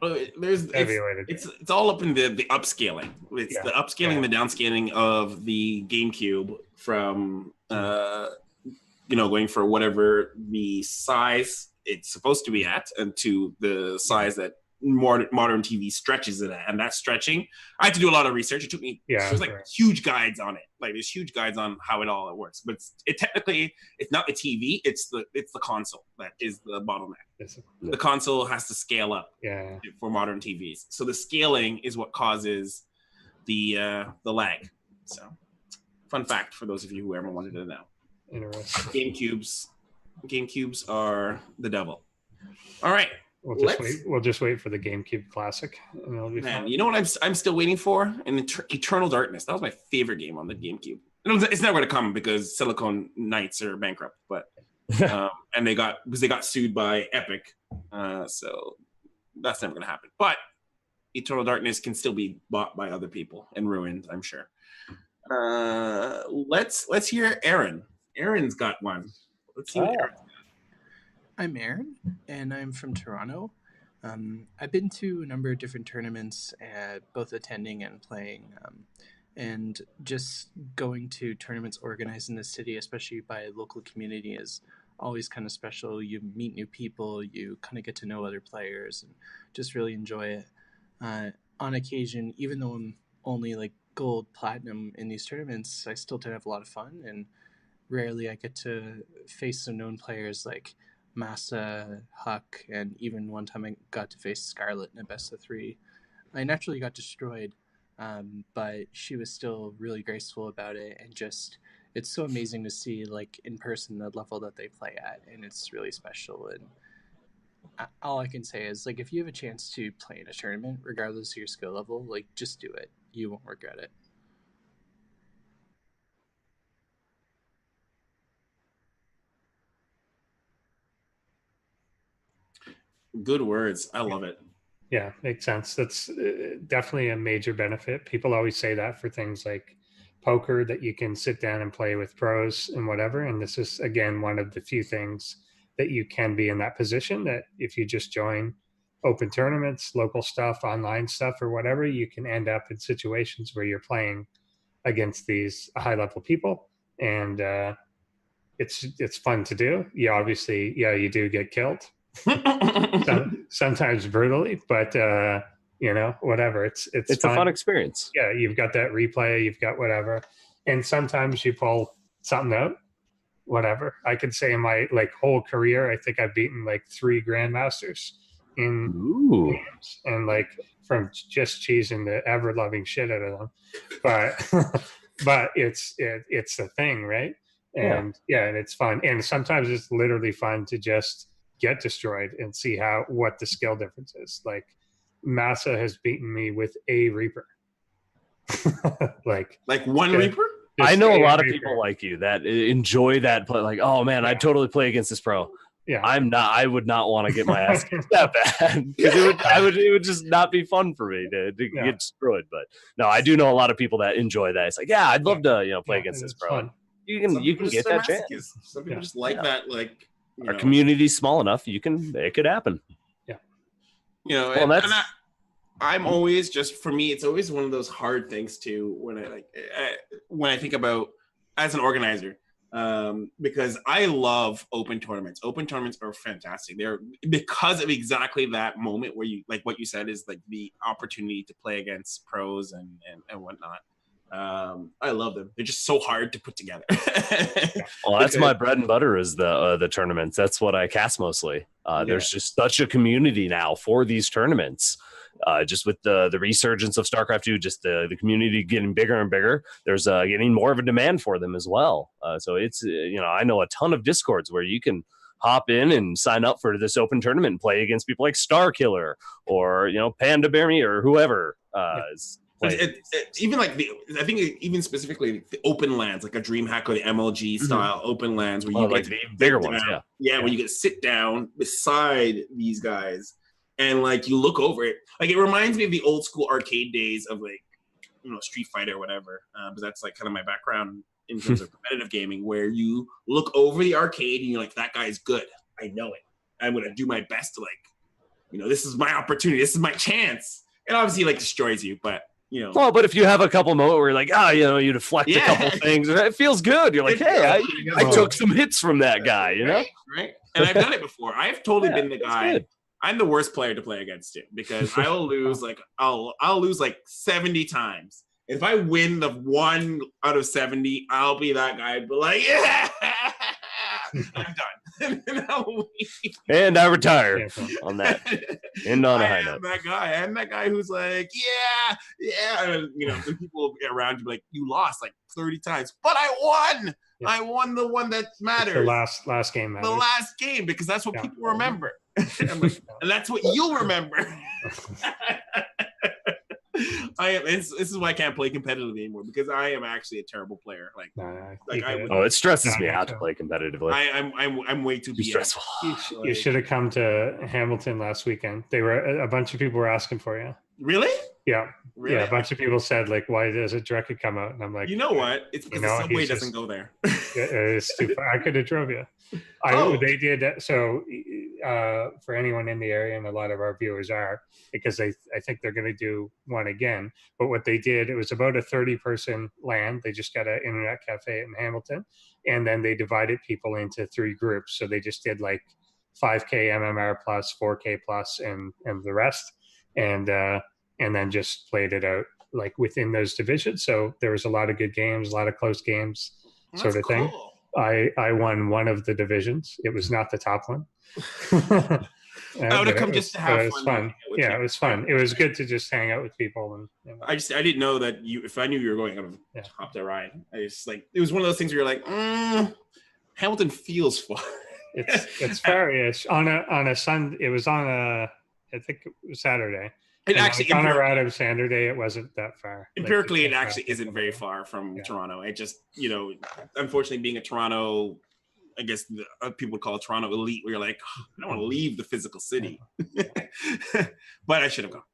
Well, it's all up in the upscaling. It's the upscaling, the downscaling of the GameCube from going for whatever the size it's supposed to be at, and to the size that modern TV stretches it at. And that stretching, I had to do a lot of research. It took me there's like huge guides on it. Like there's huge guides on how it all works. But technically it's not the TV, it's the console that is the bottleneck. The console has to scale up for modern TVs. So the scaling is what causes the lag. So fun fact for those of you who ever wanted to know. Interesting. GameCubes are the devil. All right. We'll just wait for the GameCube Classic, and it'll be fun. You know what I'm still waiting for? Eternal Darkness. That was my favorite game on the GameCube. It's never going to come because Silicon Knights are bankrupt, but and they got sued by Epic, so that's never going to happen. But Eternal Darkness can still be bought by other people and ruined, I'm sure. Let's hear Aaron. Aaron's got one. Let's see what Aaron's got. I'm Aaron, and I'm from Toronto. I've been to a number of different tournaments, both attending and playing, and just going to tournaments organized in the city, especially by a local community, is always kind of special. You meet new people, you kind of get to know other players, and just really enjoy it. On occasion, even though I'm only like gold, platinum in these tournaments, I still tend to have a lot of fun, and rarely I get to face some known players like Massa, Huck, and even one time I got to face Scarlet in a best of 3. I naturally got destroyed, but she was still really graceful about it, and just it's so amazing to see like in person the level that they play at, and it's really special. And all I can say is like if you have a chance to play in a tournament, regardless of your skill level, like just do it. You won't regret it. Good words. I love it. Yeah, makes sense. That's definitely a major benefit. People always say that for things like poker, that you can sit down and play with pros and whatever. And this is, again, one of the few things that you can be in that position, that if you just join open tournaments, local stuff, online stuff, or whatever, you can end up in situations where you're playing against these high-level people. And it's fun to do. You obviously, you do get killed. Sometimes brutally, but whatever. It's fun. A fun experience. Yeah, you've got that replay, you've got whatever, and sometimes you pull something out. Whatever. I could say in my like whole career, I think I've beaten like 3 grandmasters in games, and like from just cheesing the ever loving shit out of them. But it's the thing, right? And and it's fun, and sometimes it's literally fun to just get destroyed and see what the skill difference is. Like Massa has beaten me with a Reaper. like one Reaper? I know a lot of people like you that enjoy that play. Like, oh man, I'd totally play against this pro. Yeah, I would not want to get my ass kicked that bad because it would just not be fun for me to get destroyed. But no, I do know a lot of people that enjoy that. It's like, yeah, I'd love to play against this pro. Fun. You can get that chance. Some people just like that. Like our community's small enough, it could happen. Yeah, I'm always for me, it's always one of those hard things too when I think about as an organizer. Because I love open tournaments. Open tournaments are fantastic. They're because of exactly that moment where you like what you said is like the opportunity to play against pros and whatnot. I love them. They're just so hard to put together. Well, that's my bread and butter is the tournaments. That's what I cast mostly. There's just such a community now for these tournaments. Just with the resurgence of StarCraft 2, just the community getting bigger and bigger, there's getting more of a demand for them as well. So it's, I know a ton of Discords where you can hop in and sign up for this open tournament and play against people like Starkiller or, Panda Bear Me or whoever. Even like I think even specifically the open lands, like a DreamHack or the MLG style open lands where you get the bigger ones. Yeah, where you get to sit down beside these guys. And like you look over it, like it reminds me of the old school arcade days of like, Street Fighter or whatever. But that's like kind of my background in terms of competitive gaming, where you look over the arcade and you're like, that guy's good. I know it. I'm gonna do my best to this is my opportunity. This is my chance. It obviously like destroys you, but Well, but if you have a couple moments where you're like, you deflect a couple things, it feels good. You're like, hey, I took some hits from that guy, Right. And I've done it before. I've totally been the guy. I'm the worst player to play against too, because I will lose I'll lose like 70 times. If I win the 1 out of 70, I'll be that guy. But like, I'm done. And I retire on that. End on a high note. I'm that guy who's like, and the people around you be like, you lost like 30 times, but I won. Yeah. I won the one that matters. The last game matters. The last game, because that's what people remember. And that's what you'll remember. This is why I can't play competitively anymore, because I am actually a terrible player. It stresses me out to play competitively. I'm way too stressful. You should have come to Hamilton last weekend. A bunch of people were asking for you. Really? Yeah. Really? Yeah, a bunch of people said, like, why doesn't Drekka come out? And I'm like, you know what? It's because the subway doesn't go there. It's too far. I could have drove you. They did. So for anyone in the area, and a lot of our viewers are, because I think they're going to do one again. But what they did, it was about a 30-person LAN. They just got an internet cafe in Hamilton. And then they divided people into 3 groups. So they just did like 5K MMR plus, 4K plus, and the rest. And then just played it out like within those divisions. So there was a lot of good games, a lot of close games, sort of thing. I won one of the divisions. It was not the top one. I would have come just to have fun. It was fun. Yeah, it was fun. It was good to just hang out with people. And I didn't know that if I knew you were going, I would have hopped that ride. It was one of those things where you're like, Hamilton feels far. It's far-ish. On a Sunday, it was on I think it was Saturday. It actually on a random Saturday, it wasn't that far. Empirically, it actually isn't very far from Toronto. It just, unfortunately, being a Toronto, I guess people would call it Toronto elite, where you're like, I don't want to leave the physical city. But I should have gone.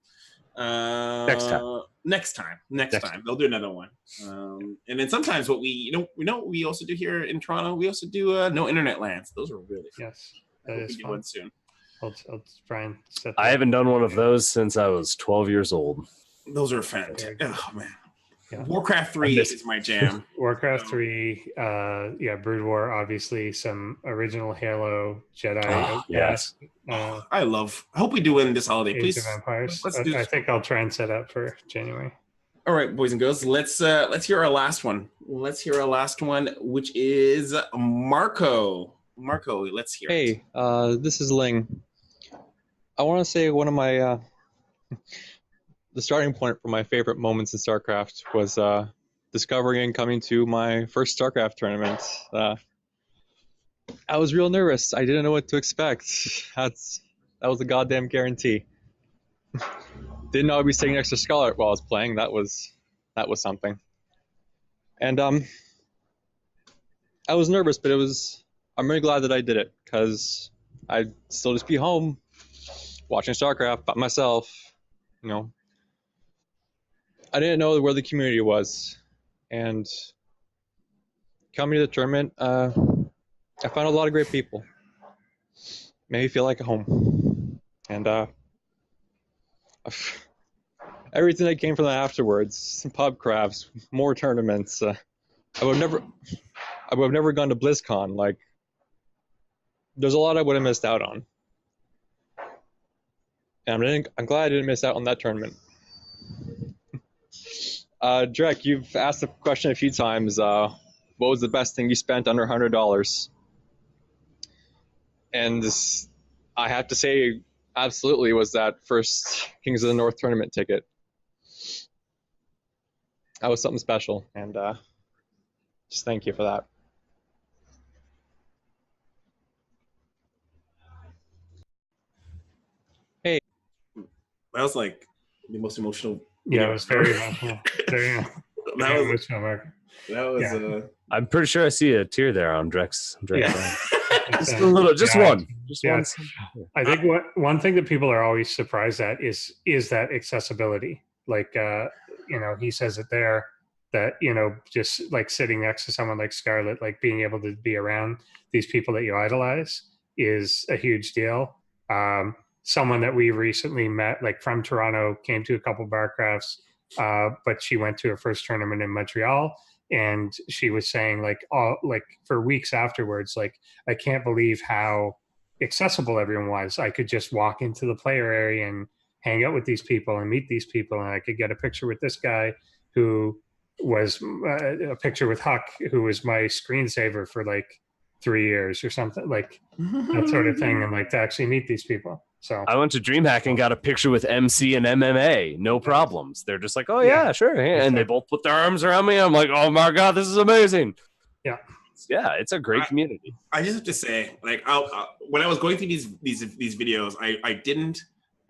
Next time. They'll do another one. And then sometimes what we also do here in Toronto, we also do no internet LANs. Those are really fun. Yes, that is fun. One soon. I'll try and set that. I haven't done one of those since I was 12 years old. Those are fantastic. Oh man. Yeah. Warcraft 3 is my jam. Warcraft 3, Brood War, obviously, some original Halo, Jedi. Yes. I hope we do win this holiday, please. Age of Empires. I think I'll try and set up for January. All right, boys and girls, let's hear our last one. Which is Marco. Marco, let's hear it. Hey, this is Ling. I want to say one of my the starting point for my favorite moments in StarCraft was discovering and coming to my first StarCraft tournament. I was real nervous. I didn't know what to expect. That was a goddamn guarantee. didn't know I'd be sitting next to Scarlet while I was playing. That was something. And I was nervous, but I'm really glad that I did it, because I'd still just be home watching StarCraft by myself. You know, I didn't know where the community was, and coming to the tournament, I found a lot of great people. Made me feel like a home, and everything that came from that afterwards, some pub crafts, more tournaments. I would have never gone to BlizzCon. Like, there's a lot I would have missed out on, and I'm glad I didn't miss out on that tournament. Drek, you've asked the question a few times. What was the best thing you spent under $100? And I have to say, absolutely, was that first Kings of the North tournament ticket. That was something special, and just thank you for that. Hey. That was like the most emotional. Yeah, it was very emotional. That was I'm pretty sure I see a tear there on Drek's. Yeah. Just a little, just one. I think one thing that people are always surprised at is that accessibility. Like, he says it there, that, just like sitting next to someone like Scarlet, like being able to be around these people that you idolize is a huge deal. Someone that we recently met, like from Toronto, came to a couple Barcrafts, but she went to her first tournament in Montreal. And she was saying, like for weeks afterwards, like, I can't believe how accessible everyone was. I could just walk into the player area and hang out with these people and meet these people. And I could get a picture with this guy who was a picture with Huck, who was my screensaver for like 3 years or something, like that sort of thing. And like to actually meet these people. So I went to DreamHack and got a picture with MC and MMA. No problems. They're just like, oh yeah, sure. And they both put their arms around me. I'm like, oh my God, this is amazing. Yeah. Yeah, it's a great community. I just have to say, like, when I was going through these videos, I didn't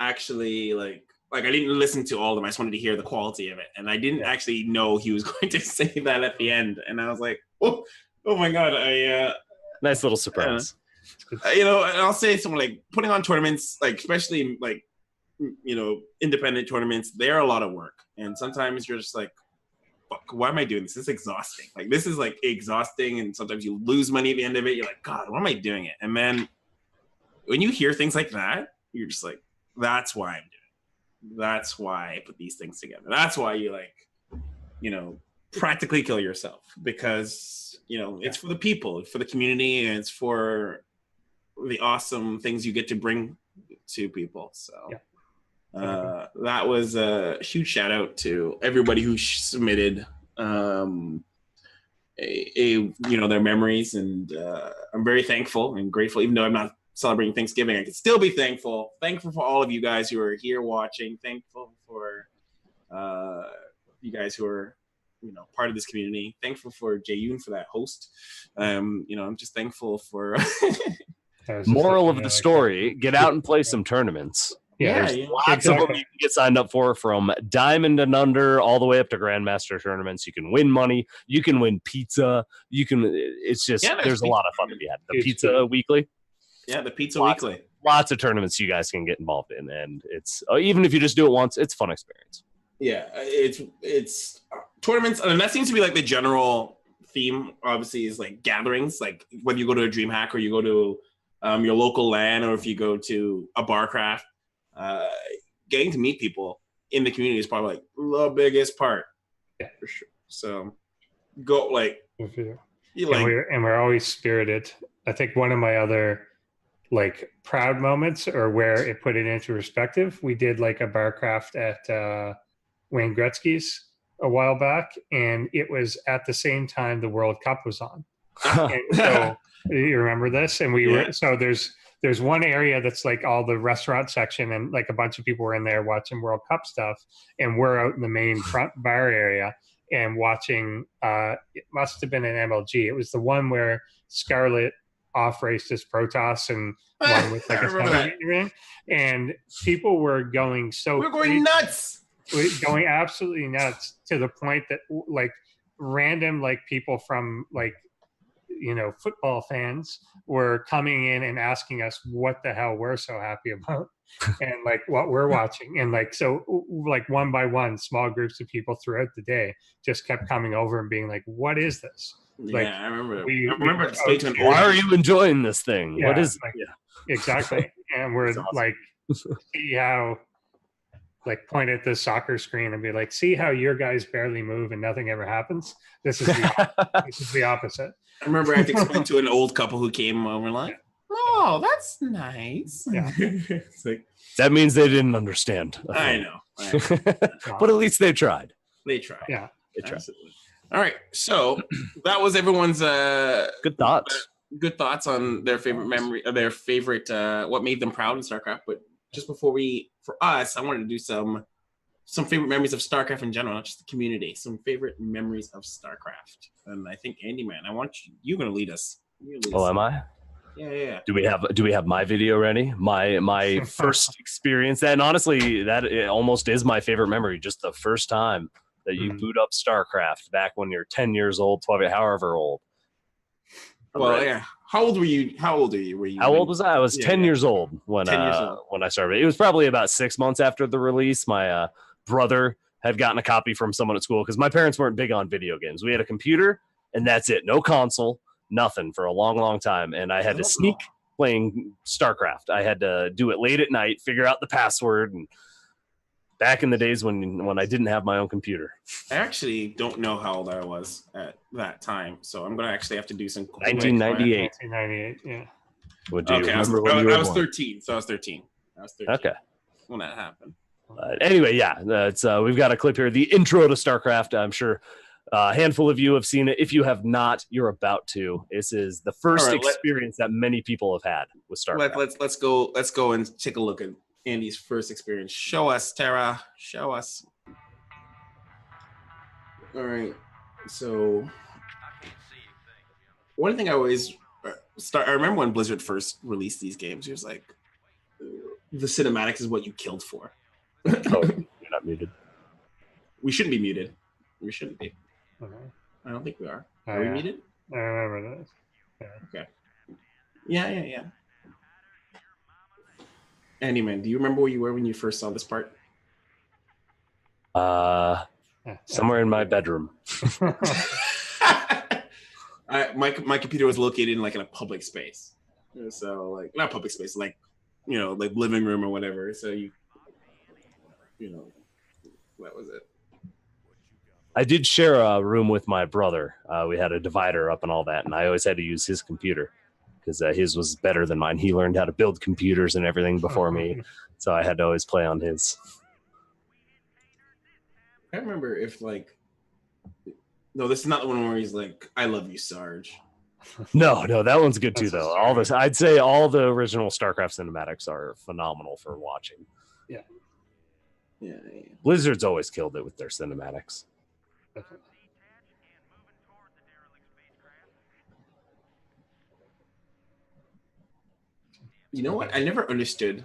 actually like I didn't listen to all of them. I just wanted to hear the quality of it, and I didn't actually know he was going to say that at the end. And I was like, oh my God, nice little surprise. And I'll say something like putting on tournaments, like especially like independent tournaments, they're a lot of work, and sometimes you're just like, fuck, why am I doing this? This is exhausting. Like, this is like exhausting, and sometimes you lose money at the end of it. You're like, God, why am I doing it? And then when you hear things like that, you're just like, that's why I'm doing it. That's why I put these things together. That's why you practically kill yourself, because it's for the people, for the community, and it's for the awesome things you get to bring to people. So that was a huge shout out to everybody who submitted their memories, and I'm very thankful and grateful. Even though I'm not celebrating Thanksgiving, I can still be thankful for all of you guys who are here watching, thankful for you guys who are part of this community, thankful for Jae-yoon for that host. I'm just thankful for moral of the story, get out and play some tournaments. There's lots of them you can get signed up for, from Diamond and under all the way up to Grandmaster tournaments. You can win money, you can win pizza, it's just there's a lot of fun to be had. The Pizza Weekly. Yeah, the Pizza Weekly. Lots of tournaments you guys can get involved in, and it's even if you just do it once, it's a fun experience. Yeah, it's tournaments, and that seems to be like the general theme. Obviously, is like gatherings, like whether you go to a DreamHack or you go to your local LAN, or if you go to a Barcraft, getting to meet people in the community is probably like the biggest part. Yeah, for sure. So go we're always spirited. I think one of my other like proud moments, or where it put it into perspective, we did like a Barcraft at Wayne Gretzky's a while back, and it was at the same time the World Cup was on. And so you remember this? And we were, so there's one area that's like all the restaurant section, and like a bunch of people were in there watching World Cup stuff, and we're out in the main front bar area and watching it must have been an MLG. It was the one where Scarlet off racist Protoss and one with like a stomach ring, and people were going we're going nuts. Going absolutely nuts to the point that like random like people from like football fans were coming in and asking us what the hell we're so happy about and like what we're watching, and like so like one by one small groups of people throughout the day just kept coming over and being like, what is this? Like, I remember why are you enjoying this thing? What is like, exactly. And we're awesome. Like, see how like point at the soccer screen and be like, see how your guys barely move and nothing ever happens? This is the opposite. I remember I had to explain to an old couple who came over like, oh, that's nice. Yeah. It's like, that means they didn't understand. I know. But at least they tried. They tried. Yeah. They tried. Absolutely. All right. So that was everyone's good thoughts. Good thoughts on their favorite memory, their favorite what made them proud in StarCraft. But just before for us, I wanted to do some favorite memories of StarCraft in general, not just the community. Some favorite memories of StarCraft. And I think Andy, man, I want you're gonna lead us. Am I? Yeah. Do we have my video ready? My first experience, and honestly, that it almost is my favorite memory. Just the first time that you boot up StarCraft back when you're 10 years old, 12, however old. Well, yeah. How old were you? How old was I? I was 10 years old when I started. It was probably about 6 months after the release. My brother had gotten a copy from someone at school because my parents weren't big on video games. We had a computer, and that's it. No console, nothing for a long, long time. And I had to sneak playing StarCraft. I had to do it late at night, figure out the password, and back in the days when I didn't have my own computer. I actually don't know how old I was at that time, so I'm going to actually have to do some... 1998. 1998, yeah. What do you remember when you were I was born? 13, so I was 13. Okay. When that happened. Anyway, yeah, it's we've got a clip here. The intro to StarCraft. I'm sure a handful of you have seen it. If you have not, you're about to. This is the first experience that many people have had with StarCraft. Let's go and take a look at Andy's first experience. Show us, Tara. Show us. All right. So one thing I always I remember when Blizzard first released these games, it was like the cinematics is what you killed for. Oh, you're not muted. We shouldn't be muted. We shouldn't be. Okay. I don't think we are. Are we muted? I remember this. Yeah. Okay. Yeah. Andy, man, do you remember where you were when you first saw this part? Somewhere in my bedroom. My computer was located in a public space. So not public space, like living room or whatever. So that was it. I did share a room with my brother. We had a divider up and all that, and I always had to use his computer because his was better than mine. He learned how to build computers and everything before me, so I had to always play on his. I remember no, this is not the one where he's like, "I love you, Sarge." No, that one's good too, though. I'd say all the original StarCraft cinematics are phenomenal for watching. Yeah. Blizzard's always killed it with their cinematics. Okay. You know what? I never understood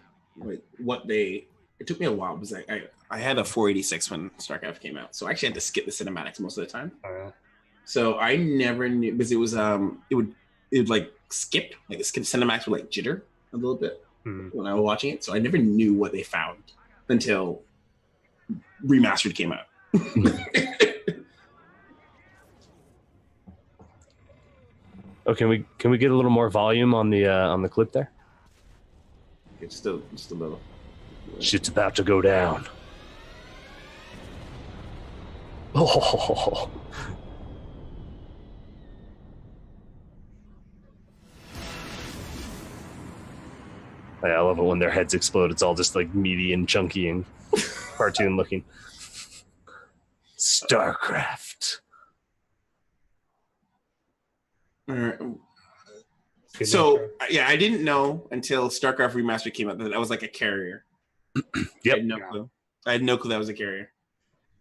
what they. It took me a while because I had a 486 when StarCraft came out, so I actually had to skip the cinematics most of the time. So I never knew because it was it would skip the cinematics would jitter a little bit when I was watching it. So I never knew what they found until Remastered came out. Oh, can we get a little more volume on the clip there? Just a little. Shit's about to go down. Oh. I love it when their heads explode. It's all just meaty and chunky and cartoon looking. StarCraft. So I didn't know until StarCraft Remastered came out that was a carrier. Yep. I had no clue that was a carrier.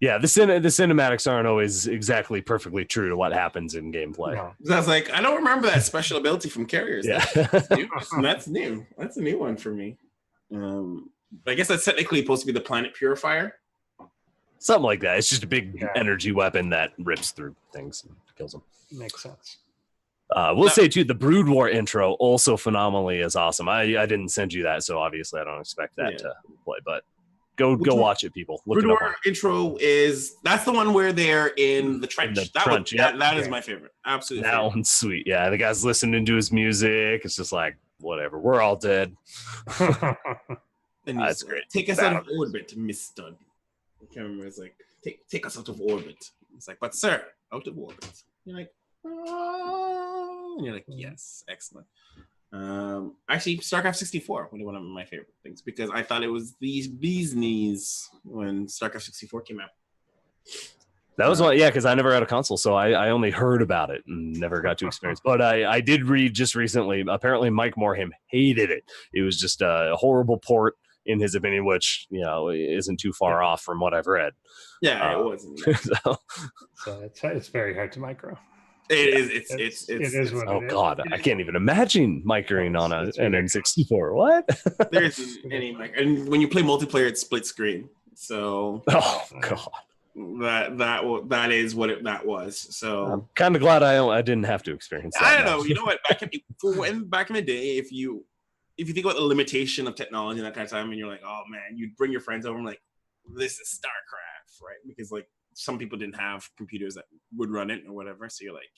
Yeah, the cinematics aren't always exactly perfectly true to what happens in gameplay. No. I was like, I don't remember that special ability from Carriers. Yeah. That's new. That's a new one for me. I guess that's technically supposed to be the Planet Purifier. Something like that. It's just a big energy weapon that rips through things and kills them. Makes sense. We'll say too, the Brood War intro also phenomenally is awesome. I didn't send you that, so obviously I don't expect that to play, but go watch it, people. Look Brood it up. War intro that's the one where they're in the trench. That is my favorite. Absolutely. That one's sweet. Yeah, the guy's listening to his music. It's just like, whatever, we're all dead. That's great. Take us out of orbit, Mr. I can't remember. It's like, take us out of orbit. It's like, but sir, out of orbit. You're like, oh. And you're like, yes, excellent. Actually, StarCraft 64 was one of my favorite things because I thought it was these bee's knees when StarCraft 64 came out. That was one, yeah, because I never had a console, so I only heard about it and never got to experience. But I did read just recently, apparently Mike Morhaime hated it. It was just a horrible port, in his opinion, which, you know, isn't too far off from what I've read. Yeah, it wasn't. So it's very hard to micro. It is what oh God, I can't even imagine microing on an N64. What? There isn't any micro, and when you play multiplayer, it's split screen. So oh God, that is what that was. So I'm kind of glad I didn't have to experience that. I don't know. You know what? Back in the day, if you think about the limitation of technology and that kind of time, and you're like, oh man, you'd bring your friends over and like, this is StarCraft, right? Because like some people didn't have computers that would run it or whatever. So you're like,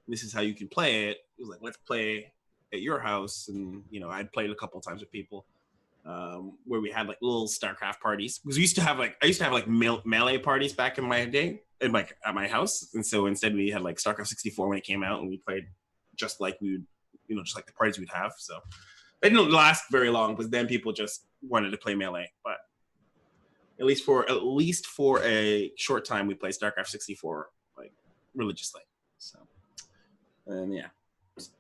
this is how you can play it. It was like, let's play at your house. And, you know, I'd played a couple of times with people where we had like little StarCraft parties. Because I used to have like melee parties back in my day and like at my house. And so instead we had like StarCraft 64 when it came out and we played just like we would, you know, just like the parties we'd have. So it didn't last very long because then people just wanted to play melee. But at least for a short time, we played StarCraft 64 like religiously. So, and yeah,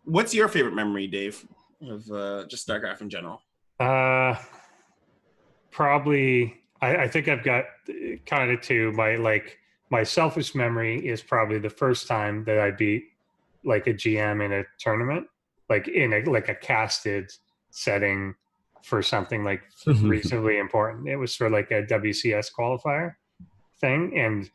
what's your favorite memory, Dave, of just StarCraft in general? Probably, I think I've got kind of two. My selfish memory is probably the first time that I beat like a GM in a tournament, like in a casted setting for something like reasonably important. It was for like a WCS qualifier thing. And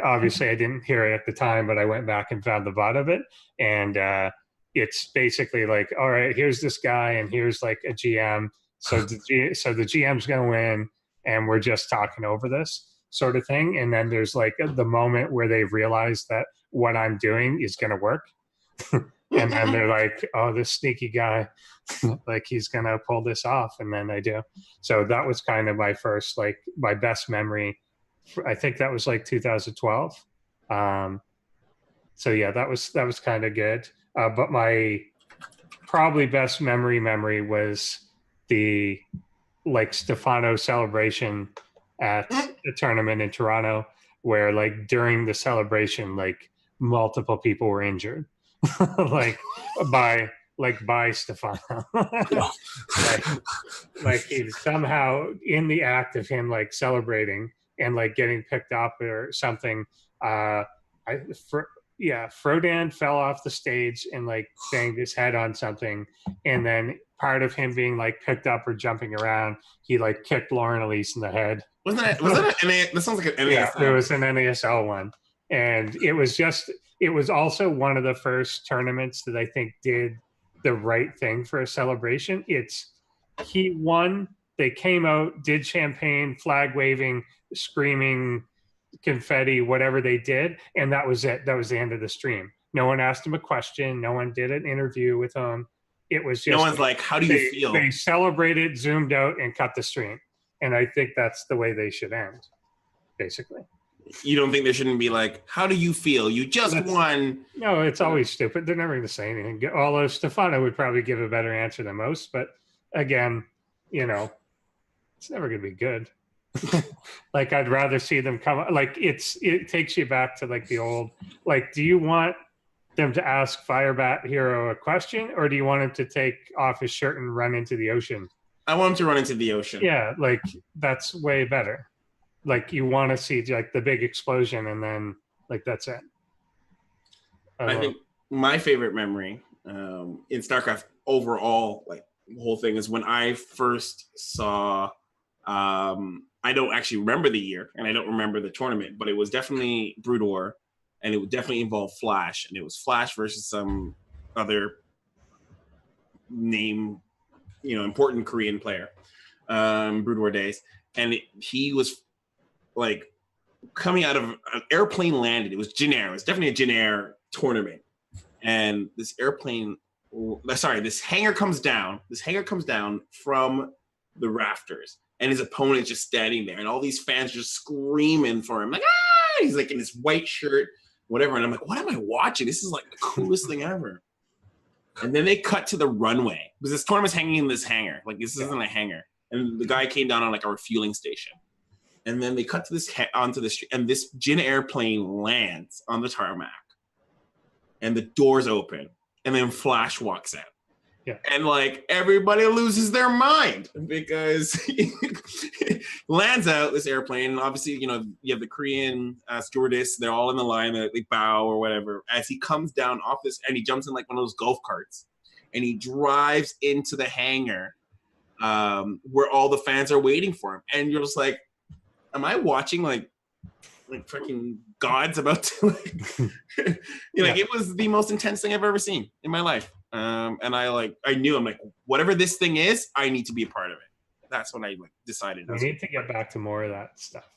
obviously I didn't hear it at the time, but I went back and found the VOD of it. And it's basically like, all right, here's this guy and here's like a GM. So the GM's going to win and we're just talking over this sort of thing. And then there's like the moment where they realize that what I'm doing is going to work. And then they're like, oh, this sneaky guy, like he's going to pull this off. And then I do. So that was kind of my first, like my best memory. I think that was like 2012. So yeah, that was kind of good. But my probably best memory was the like Stefano celebration at a tournament in Toronto where like during the celebration, like multiple people were injured. like by Stefano. like he's somehow in the act of him like celebrating and like getting picked up or something. Frodan fell off the stage and like banged his head on something, and then part of him being like picked up or jumping around, he like kicked Lauren Elise in the head. Was that an NA? That sounds like an NASL. Yeah, there was an NASL one, and it was also one of the first tournaments that I think did the right thing for a celebration. He won. They came out, did champagne, flag waving, screaming, confetti, whatever they did, and that was it. That was the end of the stream. No one asked him a question. No one did an interview with him. It was just no one's like, "How do you feel?" They celebrated, zoomed out, and cut the stream. And I think that's the way they should end, basically. You don't think there shouldn't be like, how do you feel? You just won. No, it's always stupid. They're never going to say anything. Although Stefano would probably give a better answer than most. But again, you know, it's never going to be good. Like, I'd rather see them come. Like, it takes you back to like the old, like, do you want them to ask Firebat Hero a question, or do you want him to take off his shirt and run into the ocean? I want him to run into the ocean. Yeah, like, that's way better. like you want to see like the big explosion and then like that's it. I think my favorite memory in StarCraft overall, like the whole thing, is when I first saw. I don't actually remember the year, and I don't remember the tournament, but it was definitely Brood War, and it would definitely involve Flash, and it was Flash versus some other name, important Korean player, Brood War days, and he was like coming out of an airplane landed. It was Jin Air. It was definitely a Jin Air tournament, and this hangar comes down. This hangar comes down from the rafters. And his opponent's just standing there, and all these fans are just screaming for him, like, ah! He's like in his white shirt, whatever. And I'm like, what am I watching? This is like the coolest thing ever. And then they cut to the runway because this tournament's hanging in this hangar. Like, this isn't a hangar. And the guy came down on like a refueling station. And then they cut to this onto the street, and this Jin airplane lands on the tarmac. And the doors open, and then Flash walks out. Yeah. And like everybody loses their mind because lands out this airplane. And obviously, you have the Korean stewardess. They're all in the line. They bow or whatever. As he comes down off this, and he jumps in like one of those golf carts, and he drives into the hangar where all the fans are waiting for him. And you're just like, am I watching like freaking gods about to like it was the most intense thing I've ever seen in my life. And I knew, I'm like, whatever this thing is, I need to be a part of it. That's when I decided. We need to get back to more of that stuff.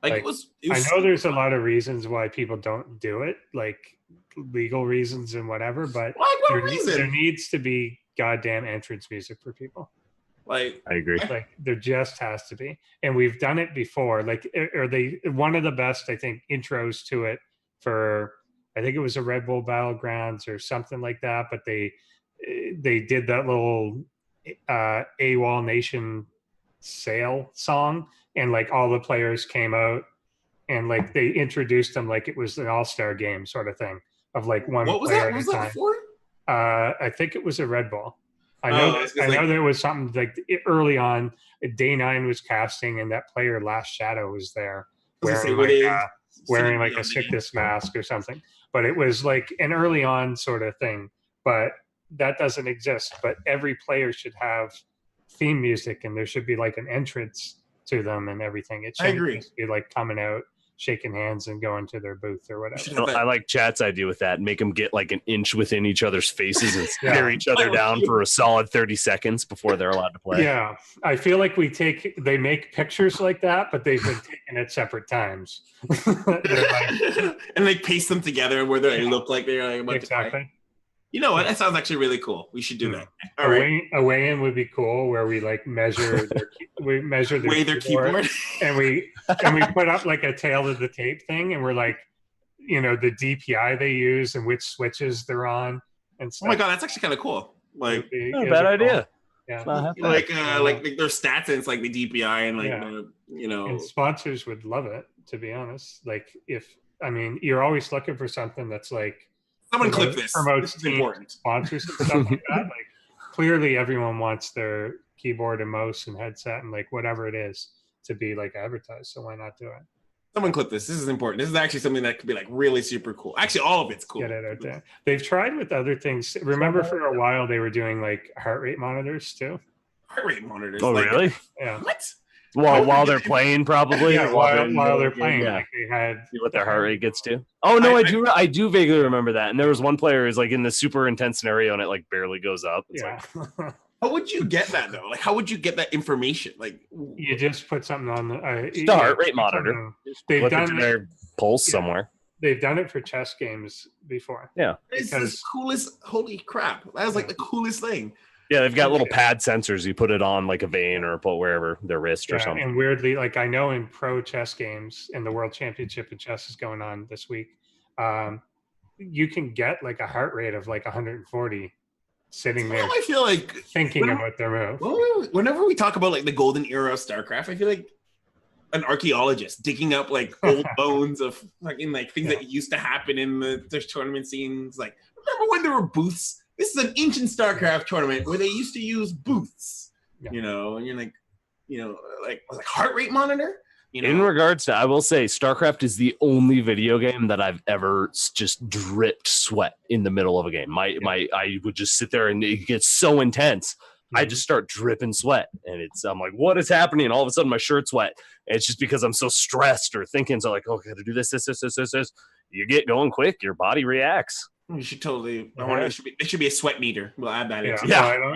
It was I know there's a lot of reasons why people don't do it, like legal reasons and whatever, but there needs to be goddamn entrance music for people. Like, I agree. Like there just has to be, and we've done it before. Like, one of the best, I think, intros to it for. I think it was a Red Bull Battlegrounds or something like that, but they did that little AWOL Nation Sail song, and like all the players came out and like they introduced them like it was an all-star game sort of thing of like one what was player that? What was that for? I think it was a Red Bull. I know there was something like early on. Day 9 was casting, and that player Last Shadow was there wearing like a sickness mask or something. But it was like an early on sort of thing. But that doesn't exist. But every player should have theme music, and there should be like an entrance to them and everything. It shouldn't just be like coming out, shaking hands, and going to their booth or whatever. I like Chat's idea with that. Make them get like an inch within each other's faces and stare each other down for a solid 30 seconds before they're allowed to play. Yeah, I feel like they make pictures like that, but they've been taken at separate times. And they paste them together where they look like they're like about exactly. To play. You know what? That sounds actually really cool. We should do that. All a weigh-in would be cool, where we like measure their keyboard, and we put up like a tail of the tape thing, and we're like, the DPI they use and which switches they're on, and stuff. Oh my god, that's actually kind of cool. Like, not a bad idea. Yeah, like their stats, and it's like the DPI and like And sponsors would love it, to be honest. Like, you're always looking for something that's like. Someone clip this. Promotes this is important. Sponsors and stuff like that. Like, clearly, everyone wants their keyboard and mouse and headset and like whatever it is to be like advertised. So why not do it? Someone clip this. This is important. This is actually something that could be like really super cool. Actually, all of it's cool. Get it out there. They've tried with other things. Remember, for a while they were doing like heart rate monitors too. Heart rate monitors. Oh, really? Yeah. What? While they're playing, probably. Yeah, while they're playing, like they had see what their heart rate gets to. Oh no, I do vaguely remember that. And there was one player who's like in the super intense scenario, and it like barely goes up. It's like, how would you get that though? Like, how would you get that information? Like, you just put something on the heart rate monitor. They've done their pulse somewhere. They've done it for chess games before. Yeah, it's the coolest. Holy crap! That was like the coolest thing. Yeah, they've got little pad sensors. You put it on like a vein or put wherever their wrist or something. And weirdly, like I know in pro chess games, and the World Championship in chess is going on this week, you can get like a heart rate of like 140 sitting there. I feel like thinking about their move. Whenever we talk about like the golden era of StarCraft, I feel like an archaeologist digging up like old bones of fucking like things that used to happen in the tournament scenes. Like, remember when there were booths? This is an ancient StarCraft tournament where they used to use booths, and you're like, like heart rate monitor. In regards to, I will say, StarCraft is the only video game that I've ever just dripped sweat in the middle of a game. I would just sit there and it gets so intense. I just start dripping sweat, and I'm like, what is happening? And all of a sudden, my shirt's wet. And it's just because I'm so stressed or thinking, so like, oh, I got to do this. You get going quick, your body reacts. You should totally. I wonder. It should be a sweat meter. We'll add that in. Yeah.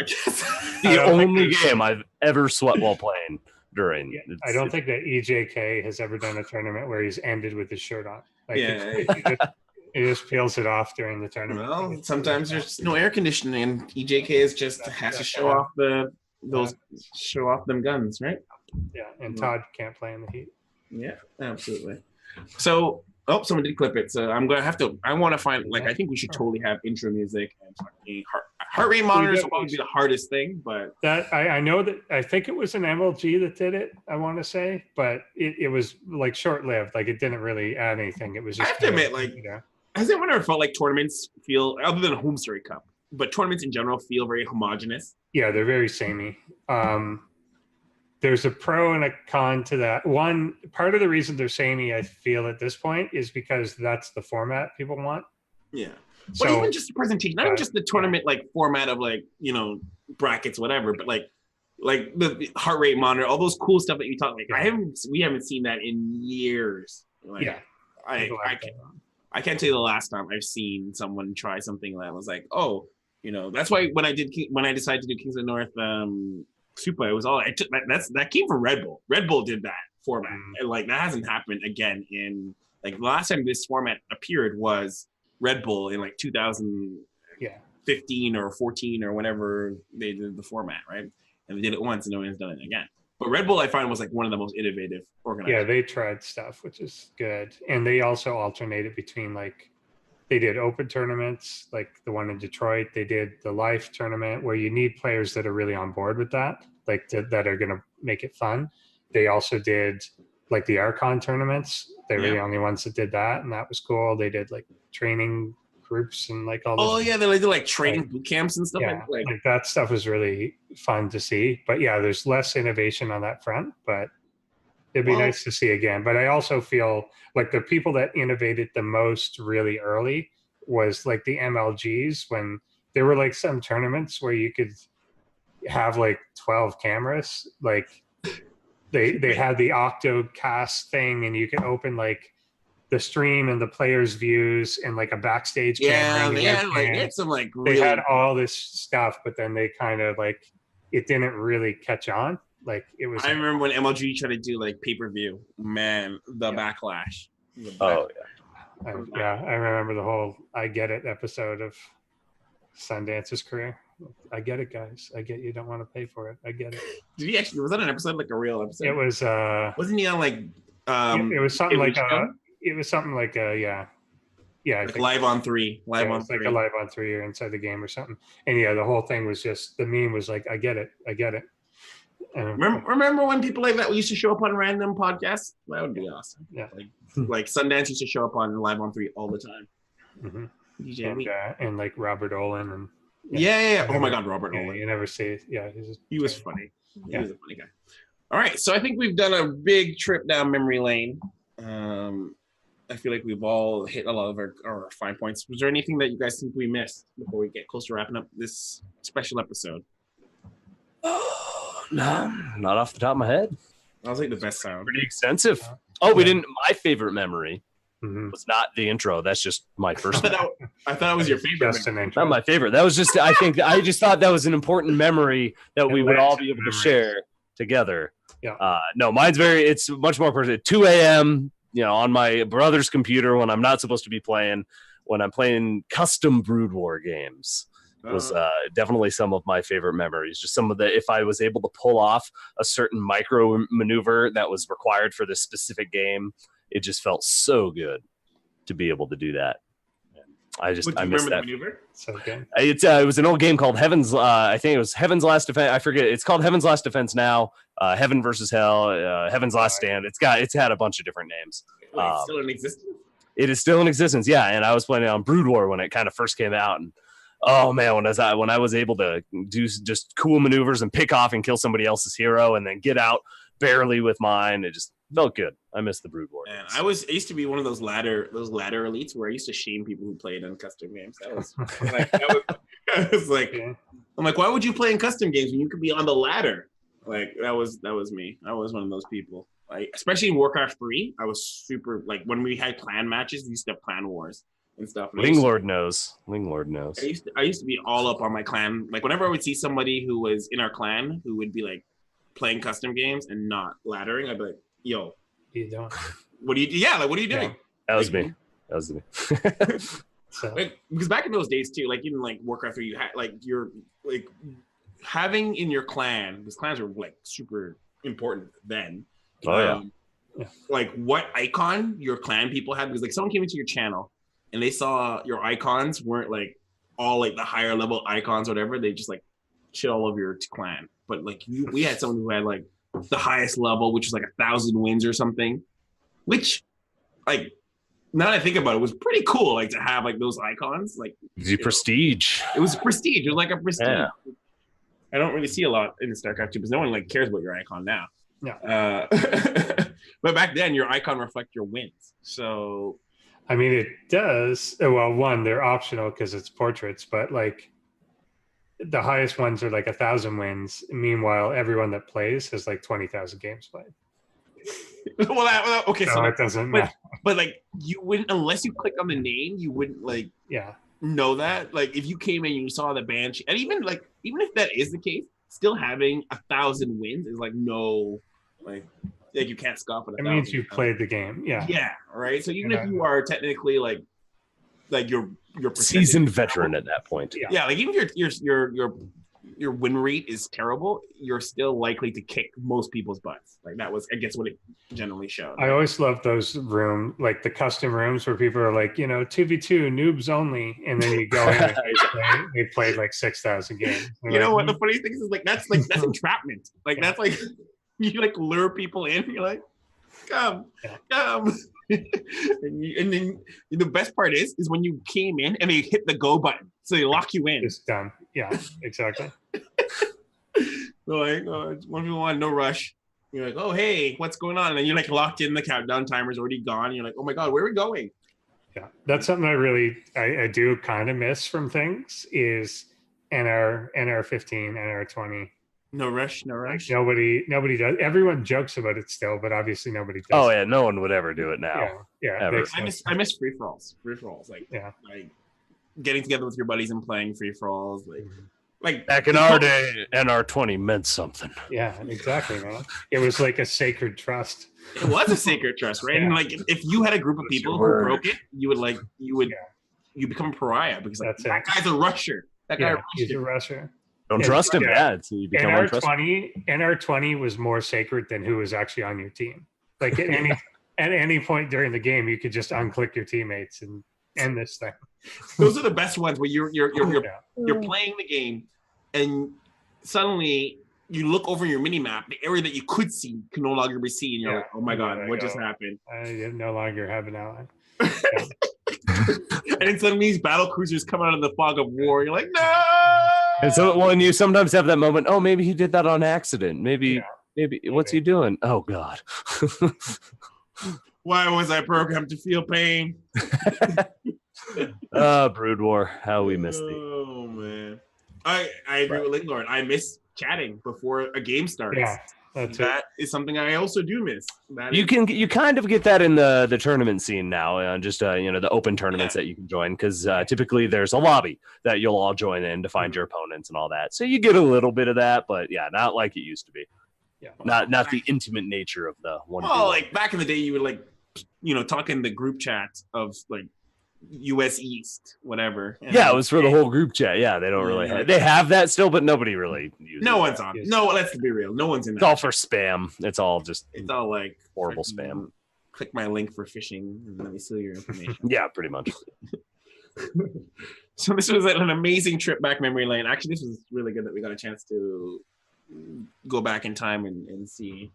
The only game I've ever sweat while playing during. Yeah, I don't think that EJK has ever done a tournament where he's ended with his shirt on. Like he just peels it off during the tournament. Well, sometimes there's no air conditioning, and EJK has to show off show off them guns, right? Yeah, and Todd can't play in the heat. Yeah, absolutely. So, someone did clip it. So I'm gonna have to. I want to find I think we should totally have intro music and heart rate monitors will probably be the hardest thing, but that I know that I think it was an MLG that did it. I want to say, but it was like short lived. Like it didn't really add anything. It was just. I have to admit, has anyone ever felt like tournaments feel, other than a home story cup, but tournaments in general feel very homogenous? Yeah, they're very samey. There's a pro and a con to that. One part of the reason they're samey, I feel at this point, is because that's the format people want. Yeah. But even just the presentation, not even just the tournament format of brackets, whatever, but like the heart rate monitor, all those cool stuff that you talk we haven't seen that in years. I can't tell you the last time I've seen someone try something that was like, that's why when I decided to do Kings of the North Super, it was all that came from Red Bull. Red Bull did that format, and that hasn't happened again in the last time this format appeared was Red Bull in 2015 or 14 or whenever they did the format, right? And they did it once and no one's done it again. But Red Bull, I find, was one of the most innovative organizers. Yeah, they tried stuff, which is good. And they also alternated between they did open tournaments, like the one in Detroit. They did the live tournament where you need players that are really on board with that, that are going to make it fun. They also did the Archon tournaments. They were the only ones that did that, and that was cool. They did training groups and all this. Oh yeah, they did training boot camps and stuff. Like that stuff was really fun to see. But yeah, there's less innovation on that front, but it'd be nice to see again. But I also feel like the people that innovated the most really early was the MLGs, when there were some tournaments where you could have 12 cameras. They had the Octocast thing, and you could open the stream and the players' views and a backstage camera. They had all this stuff, but then they kind of it didn't really catch on. It was. I remember when MLG tried to do pay-per-view. Man, the backlash. I remember the whole "I Get It" episode of Sundance's career. I get it, guys. I get you don't want to pay for it. I get it. Did he actually? Was that an episode, a real episode? It was. Wasn't he on it was something It was something live on 3. Live on 3. A live on 3 or Inside the Game or something. And the whole thing was just the meme was I get it. I get it. Remember when people like that used to show up on random podcasts? That would be awesome. Yeah. Sundance used to show up on Live on 3 all the time. Mm-hmm. And Robert Olin and. Yeah. Oh my God, Robert Olin. You never see it. Yeah, he was funny. He was a funny guy. All right, so I think we've done a big trip down memory lane. I feel like we've all hit a lot of our fine points. Was there anything that you guys think we missed before we get close to wrapping up this special episode? No, not off the top of my head. That was the best sound. Pretty extensive. We didn't. My favorite memory was not the intro. That's just my first. I thought it was your favorite. Not my favorite. That was just. I just thought that was an important memory that we would all be able to share together. Yeah. No, mine's it's much more personal. 2 a.m. On my brother's computer when I'm not supposed to be playing, when I'm playing custom Brood War games. Was definitely some of my favorite memories. Just some of if I was able to pull off a certain micro maneuver that was required for this specific game, it just felt so good to be able to do that. I missed that maneuver. So good. It was an old game called Heaven's. I think it was Heaven's Last Defense. I forget. It's called Heaven's Last Defense now. Heaven versus Hell. Heaven's Last Stand. It's had a bunch of different names. It's still in existence. It is still in existence. Yeah, and I was playing it on Brood War when it kind of first came out, and oh man, when I was able to do just cool maneuvers and pick off and kill somebody else's hero, and then get out barely with mine. It just felt good. I miss the Brood War. And I used to be one of those ladder elites where I used to shame people who played in custom games. That was like, I was like, I'm like, why would you play in custom games when you could be on the ladder? Like that was me. I was one of those people. Like especially in Warcraft 3, I was super like when we had clan matches, we used to have clan wars and stuff. And Linglord knows. I used to be all up on my clan. Like whenever I would see somebody who was in our clan who would be like playing custom games and not laddering, I'd be like, yo, you don't. What do you do? Yeah, like what are you doing? That was me. So. Like, because back in those days too, like even like Warcraft 3, you had like you're like having in your clan, because clans were like super important then. Like what icon your clan people had, because like someone came into your channel and they saw your icons weren't like all like the higher level icons or whatever, they just like shit all over your clan. But like we had someone who had like the highest level, which was like 1,000 wins or something, which like now that I think about it, was pretty cool, like to have like those icons. Like prestige. It was prestige. It was like a prestige. Yeah. I don't really see a lot in StarCraft 2 because no one like cares about your icon now. Yeah. But back then, your icon reflect your wins. So, I mean, it does. Well, one, they're optional because it's portraits, but like the highest ones are like 1,000 wins. Meanwhile, everyone that plays has like 20,000 games played. Okay, so it doesn't matter. But like you wouldn't, unless you click on the name, you wouldn't like know that. Like if you came in and you saw the Banshee, and even if that is the case, still having 1,000 wins is like no, like you can't scoff at it. It means you've played the game. Yeah, right. So even if you are technically like your seasoned veteran at that point, like even if your win rate is terrible, you're still likely to kick most people's butts. Like that was, I guess, what it generally showed. I always love those like the custom rooms where people are like, 2v2 noobs only, and then you go in and they played like 6,000 games. You know what the funny thing is that's entrapment. Like that's like you like lure people in. You're like, come. and then the best part is when you came in and they hit the go button, so they lock you in. It's done. Yeah, exactly. So like, 1v1, no rush. You're like, oh hey, what's going on? And then you're like locked in. The countdown timer's already gone. And you're like, oh my god, where are we going? Yeah, that's something I do kind of miss from things is NR 15, NR 20. No rush. Nobody does. Everyone jokes about it still, but obviously nobody does. Oh yeah, no one would ever do it now. Yeah. I miss free for alls. Like getting together with your buddies and playing free for alls. Like back in our day, NR 20 meant something. Yeah, exactly, man. It was like a sacred trust. It was a sacred trust, right? And like if you had a group of people who broke it, you become a pariah because like, that guy's a rusher. He's a rusher. Don't trust him, so you become NR 20 was more sacred than who was actually on your team. Like at any point during the game, you could just unclick your teammates and end this thing. Those are the best ones where you're playing the game, and suddenly you look over your mini map, the area that you could see can no longer be seen. You're like, oh my god, what just happened? I no longer have an ally. And then suddenly these battle cruisers come out of the fog of war. You're like, no. And so when you sometimes have that moment, oh, maybe he did that on accident. Maybe what's he doing? Oh God. Why was I programmed to feel pain? Brood War, how we missed thee. Oh man. I agree with Linglord. I miss chatting before a game starts. Yeah. That is something I also do miss. You kind of get that in the tournament scene now, just the open tournaments that you can join, because typically there's a lobby that you'll all join in to find your opponents and all that. So you get a little bit of that, but yeah, not like it used to be. Yeah, not the intimate nature of the one. Well, like back in the day, you would like talk in the group chat of like US East, whatever. Yeah, it was for the whole group chat. Yeah, they don't really they have that still, but nobody really uses No one's on. No, let's be real. No one's in that. It's all for spam. It's all like horrible spam. Click my link for phishing and let me steal your information. Yeah, pretty much. So this was an amazing trip back memory lane. Actually, this was really good that we got a chance to go back in time and see.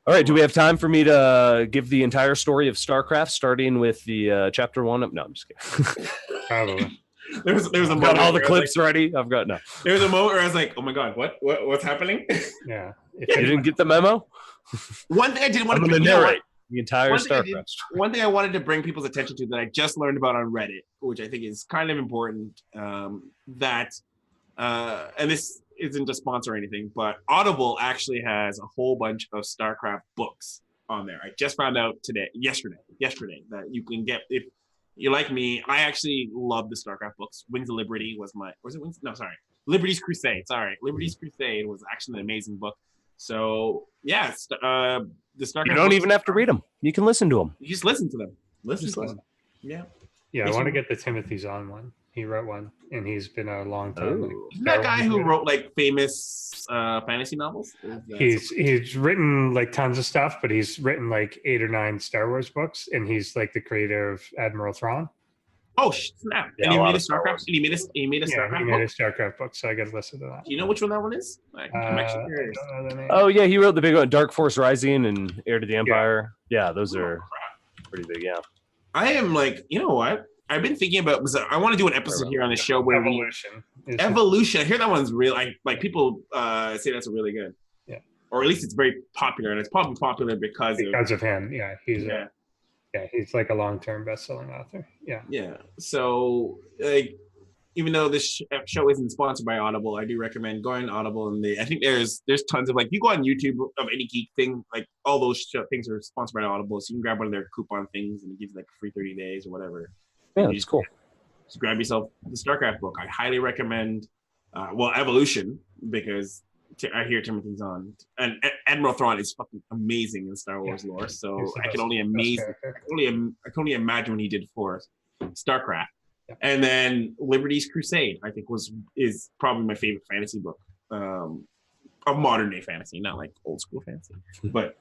All right, do we have time for me to give the entire story of StarCraft, starting with the chapter 1? No, I'm just kidding. Probably. There's a moment. Got all the clips ready. I've got no. There was a moment where I was like, "Oh my god, what's happening?" Yeah. You didn't get the memo? One thing I didn't want I'm to going to narrate the entire StarCraft. One thing I wanted to bring people's attention to that I just learned about on Reddit, which I think is kind of important, and this isn't a sponsor or anything, but Audible actually has a whole bunch of StarCraft books on there. I just found out yesterday, that you can get, if you like me, I actually love the StarCraft books. Wings of Liberty was it Wings? No, sorry. Liberty's Crusade. Sorry. Liberty's Crusade was actually an amazing book. So, yeah, the StarCraft. You don't even have to read them. You can listen to them. You just listen to them. Listen. Yeah. Yeah, I want to get the Timothy Zahn one. He wrote one, and he's been a long time. Isn't that guy who wrote like famous fantasy novels? He's written like tons of stuff, but he's written like 8 or 9 Star Wars books, and he's like the creator of Admiral Thrawn. Oh snap! Yeah, and he made a StarCraft. He made a StarCraft book, so I got to listen to that. Do you know which one that one is? I'm actually curious. Oh yeah, he wrote the big one, Dark Force Rising and Heir to the Empire. Yeah, those are pretty big. Yeah, I am like, you know what? I've been thinking about, because I want to do an episode here on the show where Evolution. I hear that one's real. Like people say that's really good. Yeah. Or at least it's very popular, and it's probably popular because of him. Yeah, he's like a long-term best-selling author. Yeah. Yeah. So like, even though this show isn't sponsored by Audible, I do recommend going to Audible, and I think there's tons of, like, you go on YouTube of any geek thing, like all those things are sponsored by Audible, so you can grab one of their coupon things and it gives you like free 30 days or whatever. Yeah, that's cool. Just grab yourself the StarCraft book. I highly recommend, Evolution, because I hear Timothy's on, and Admiral Thrawn is fucking amazing in Star Wars lore. So I can only imagine what he did for StarCraft. Yeah. And then Liberty's Crusade, I think is probably my favorite fantasy book, of modern day fantasy, not like old school fantasy. But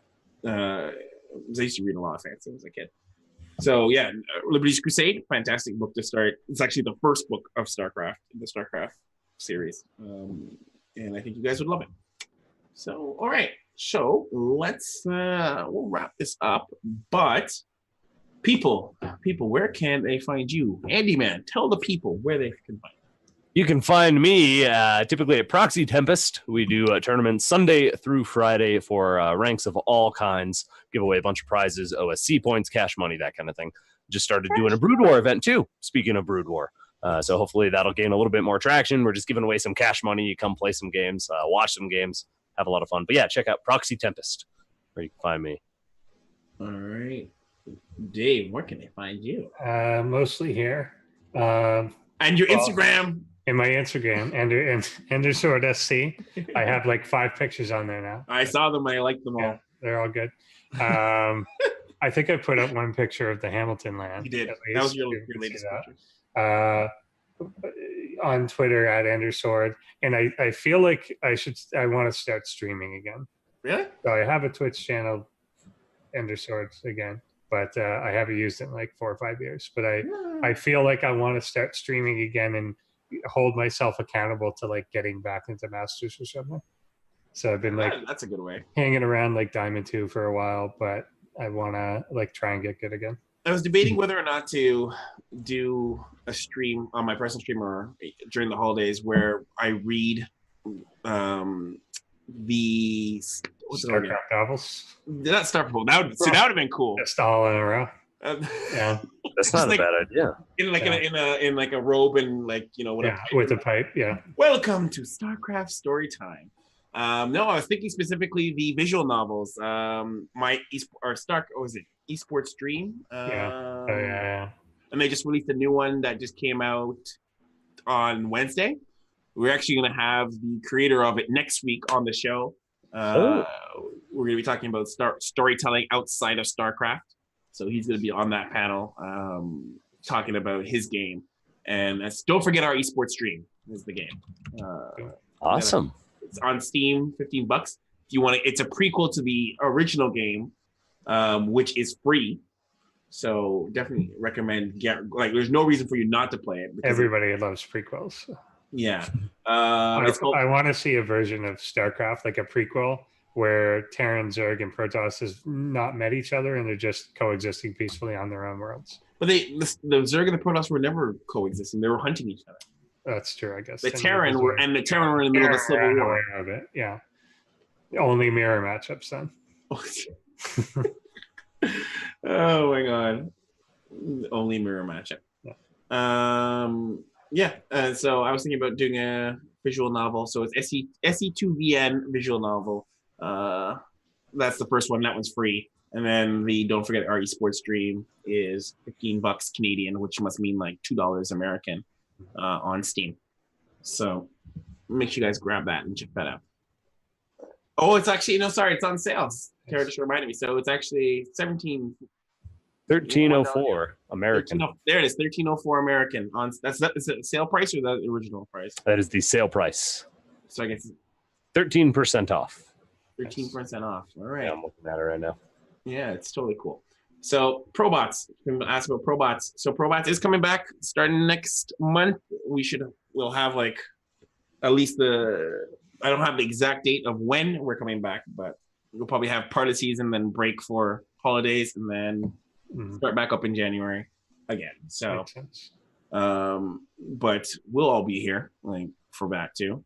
I used to read a lot of fantasy as a kid. So yeah, Liberty's Crusade, fantastic book to start. It's actually the first book of StarCraft in the StarCraft series, and I think you guys would love it. So all right, so let's we'll wrap this up. But people, where can they find you, Andy Man? Tell the people where they can find you. You can find me typically at Proxy Tempest. We do tournaments Sunday through Friday for ranks of all kinds. Give away a bunch of prizes, OSC points, cash money, that kind of thing. Just started doing a Brood War event too, speaking of Brood War. So hopefully that'll gain a little bit more traction. We're just giving away some cash money. You come play some games, watch some games, have a lot of fun. But yeah, check out Proxy Tempest, where you can find me. All right. Dave, where can they find you? Mostly here. And your Instagram. In my Instagram, Endersword SC. I have like 5 pictures on there now. I saw them. I like them all. Yeah, they're all good. I think I put up one picture of the Hamilton land. You did. That was your latest picture. On Twitter at Endersword. And I feel like I want to start streaming again. Really? So I have a Twitch channel, Endersword again. But I haven't used it in like 4 or 5 years. But I feel like I want to start streaming again and hold myself accountable to like getting back into Masters or something. So I've been like, that's a good way, hanging around like Diamond 2 for a while, but I want to like try and get good again. I was debating whether or not to do a stream on my personal stream or during the holidays where I read the StarCraft novels. Not StarCraft. That would have been cool. Just all in a row. Yeah, that's not a bad idea. In like a robe and like, you know, with a pipe. Yeah. Welcome to StarCraft Story Time. No, I was thinking specifically the visual novels. My Esports Dream. Yeah. And they just released a new one that just came out on Wednesday. We're actually going to have the creator of it next week on the show. We're going to be talking about storytelling outside of StarCraft. So he's going to be on that panel talking about his game. And don't forget our Esports Stream is the game. Awesome. It's on Steam, $15. If you want it's a prequel to the original game, which is free. So definitely recommend there's no reason for you not to play it. Everybody loves prequels. Yeah. I want to see a version of StarCraft, like a prequel, where Terran, Zerg, and Protoss has not met each other and they're just coexisting peacefully on their own worlds. But the Zerg and the Protoss were never coexisting; they were hunting each other. That's true, I guess. The Terran were in the middle of a civil war. Yeah, only mirror matchups then. Oh my god. Only mirror matchup. So I was thinking about doing a visual novel. So it's SE2VN visual novel. That's the first one. That one's free. And then the Don't Forget Our Esports Stream is $15 Canadian, which must mean like $2 American on Steam. So make sure you guys grab that and check that out. Oh, it's actually, no, sorry, it's on sale. Tara just reminded me. So it's actually $13.04 American. There it is, $13.04 American. Is that the sale price or the original price? That is the sale price. So I guess 13% off. 13% off. All right. Yeah, I'm looking at it right now. Yeah, it's totally cool. So Probots, I'm gonna ask about Probots. So Probots is coming back starting next month. We'll have like at least I don't have the exact date of when we're coming back, but we'll probably have part of the season, then break for holidays, and then start back up in January again. So, but we'll all be here like for that too.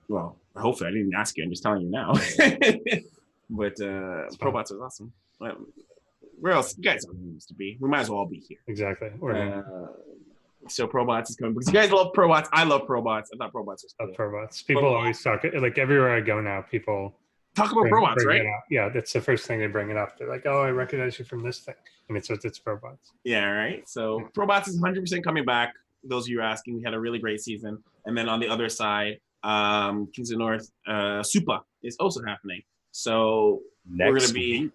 Well, hopefully I didn't ask you. I'm just telling you now. But Probots was awesome. Where else? You guys don't need to be. We might as well all be here. Exactly. So Probots is coming because you guys love Probots. I love Probots. I thought Probots was cool. Probots. People always talk, like everywhere I go now, people talk about Probots, right? Yeah, that's the first thing they bring it up. They're like, "Oh, I recognize you from this thing," and it's Probots. Yeah, right. So Probots is 100% coming back. Those of you asking, we had a really great season, and then on the other side, Kings of the North, Supa is also happening. So we're gonna be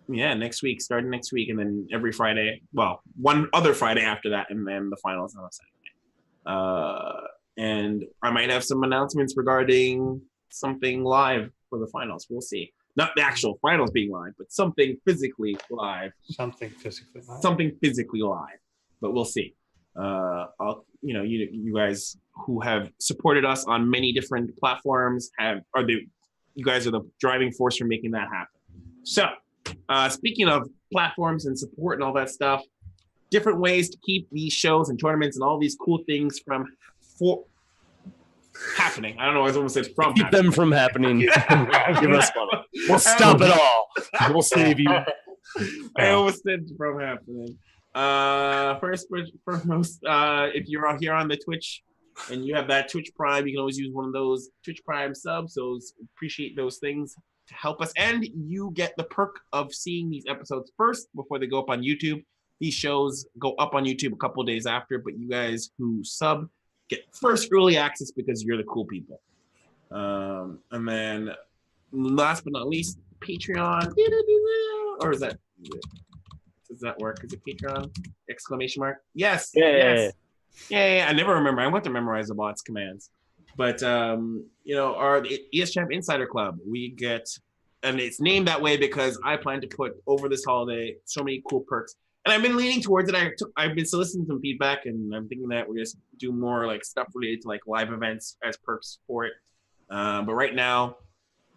next week, starting next week, and then every Friday. Well, one other Friday after that, and then the finals on Saturday. And I might have some announcements regarding something live for the finals. We'll see. Not the actual finals being live, but something physically live. Something physically live. But we'll see. You guys who have supported us on many different platforms you guys are the driving force for making that happen. So, speaking of platforms and support and all that stuff, different ways to keep these shows and tournaments and all these cool things from happening. I don't know. I almost said from keep them from happening. Give us money. We'll stop it all. We'll save you. I almost said from happening. First, if you're out here on the Twitch and you have that Twitch Prime, you can always use one of those Twitch Prime subs. So appreciate those things to help us. And you get the perk of seeing these episodes first before they go up on YouTube. These shows go up on YouTube a couple of days after, but you guys who sub get first early access because you're the cool people. And then last but not least, Patreon. Or is that... Does that work? Is it Patreon? Exclamation mark? Yes. Yeah. Yes. Yeah. I never remember. I went to memorize the bots commands. But our ESChamp Insider Club, we get, and it's named that way because I plan to put over this holiday so many cool perks. And I've been leaning towards it. I've been soliciting some feedback, and I'm thinking that we're going to do more like stuff related to like live events as perks for it. But right now,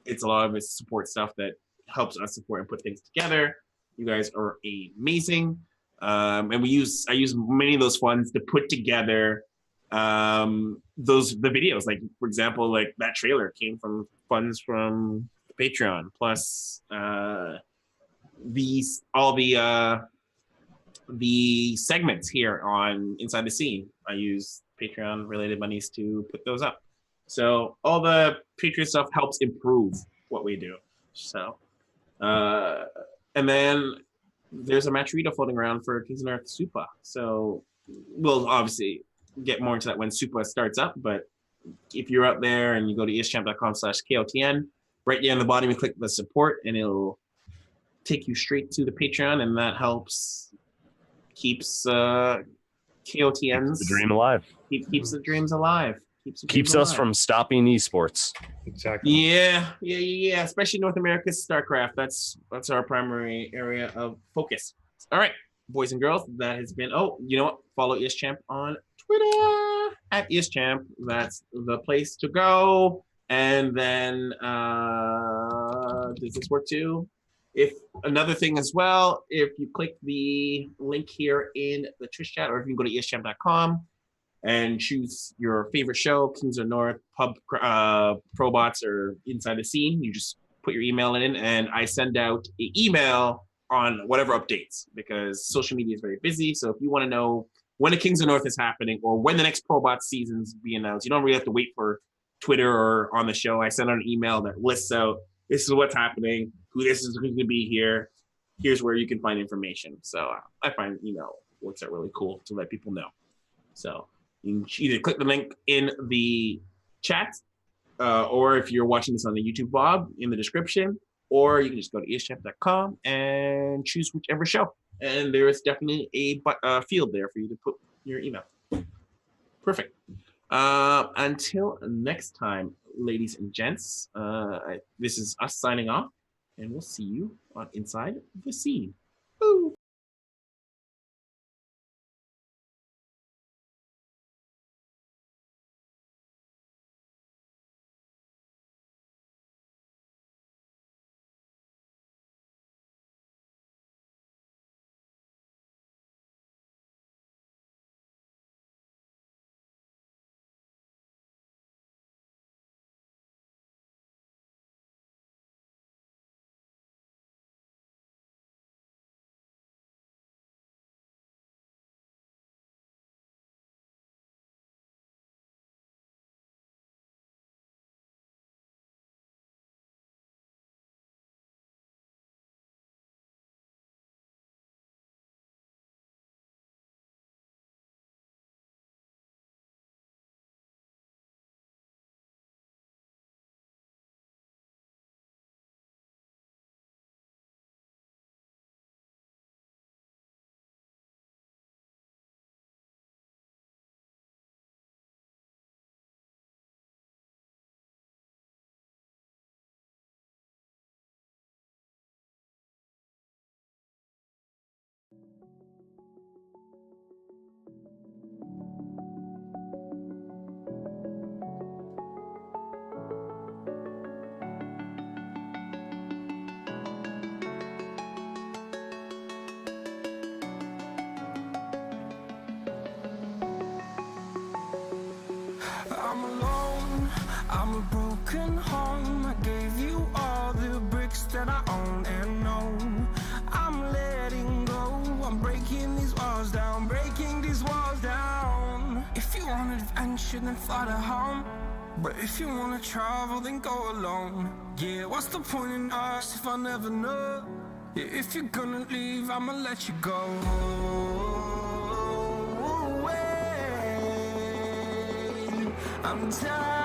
it's a lot of it's support stuff that helps us support and put things together. You guys are amazing. And I use many of those funds to put together the videos. Like, for example, like that trailer came from funds from Patreon, plus the segments here on Inside the Scene. I use Patreon related monies to put those up. So all the Patreon stuff helps improve what we do. So and then there's a Matcherito floating around for Kings of North Supa. So we'll obviously get more into that when Supa starts up. But if you're out there and you go to ESChamp.com/KOTN, right there on the bottom, you click the support and it'll take you straight to the Patreon. And that keeps KOTN's the dream alive. Keeps the dreams alive. Keeps us from stopping esports. Exactly. Yeah. Especially North America's StarCraft. That's our primary area of focus. All right, boys and girls, that has been. Oh, you know what? Follow ESChamp on Twitter at ESChamp. That's the place to go. And then does this work too? If another thing as well, if you click the link here in the Twitch chat, or if you can go to ESChamp.com. and choose your favorite show, Kings of the North, Probots, or Inside the Scene. You just put your email in, and I send out an email on whatever updates, because social media is very busy. So if you want to know when the Kings of the North is happening or when the next ProBot season's be announced, you don't really have to wait for Twitter or on the show. I send out an email that lists out, this is what's happening, who's going to be here, here's where you can find information. So I find email works out really cool to let people know. So you can either click the link in the chat, or if you're watching this on the YouTube Bob, in the description, or you can just go to ESChamp.com and choose whichever show. And there is definitely a field there for you to put your email. Perfect. Until next time, ladies and gents, this is us signing off, and we'll see you on Inside the Scene. Woo! I'm alone, I'm a broken home. I gave you all the bricks that I own and know. I'm letting go, I'm breaking these walls down, breaking these walls down. If you want adventure, then fly to home. But if you wanna travel, then go alone. Yeah, what's the point in us if I never know? Yeah, if you're gonna leave, I'ma let you go. I'm tired.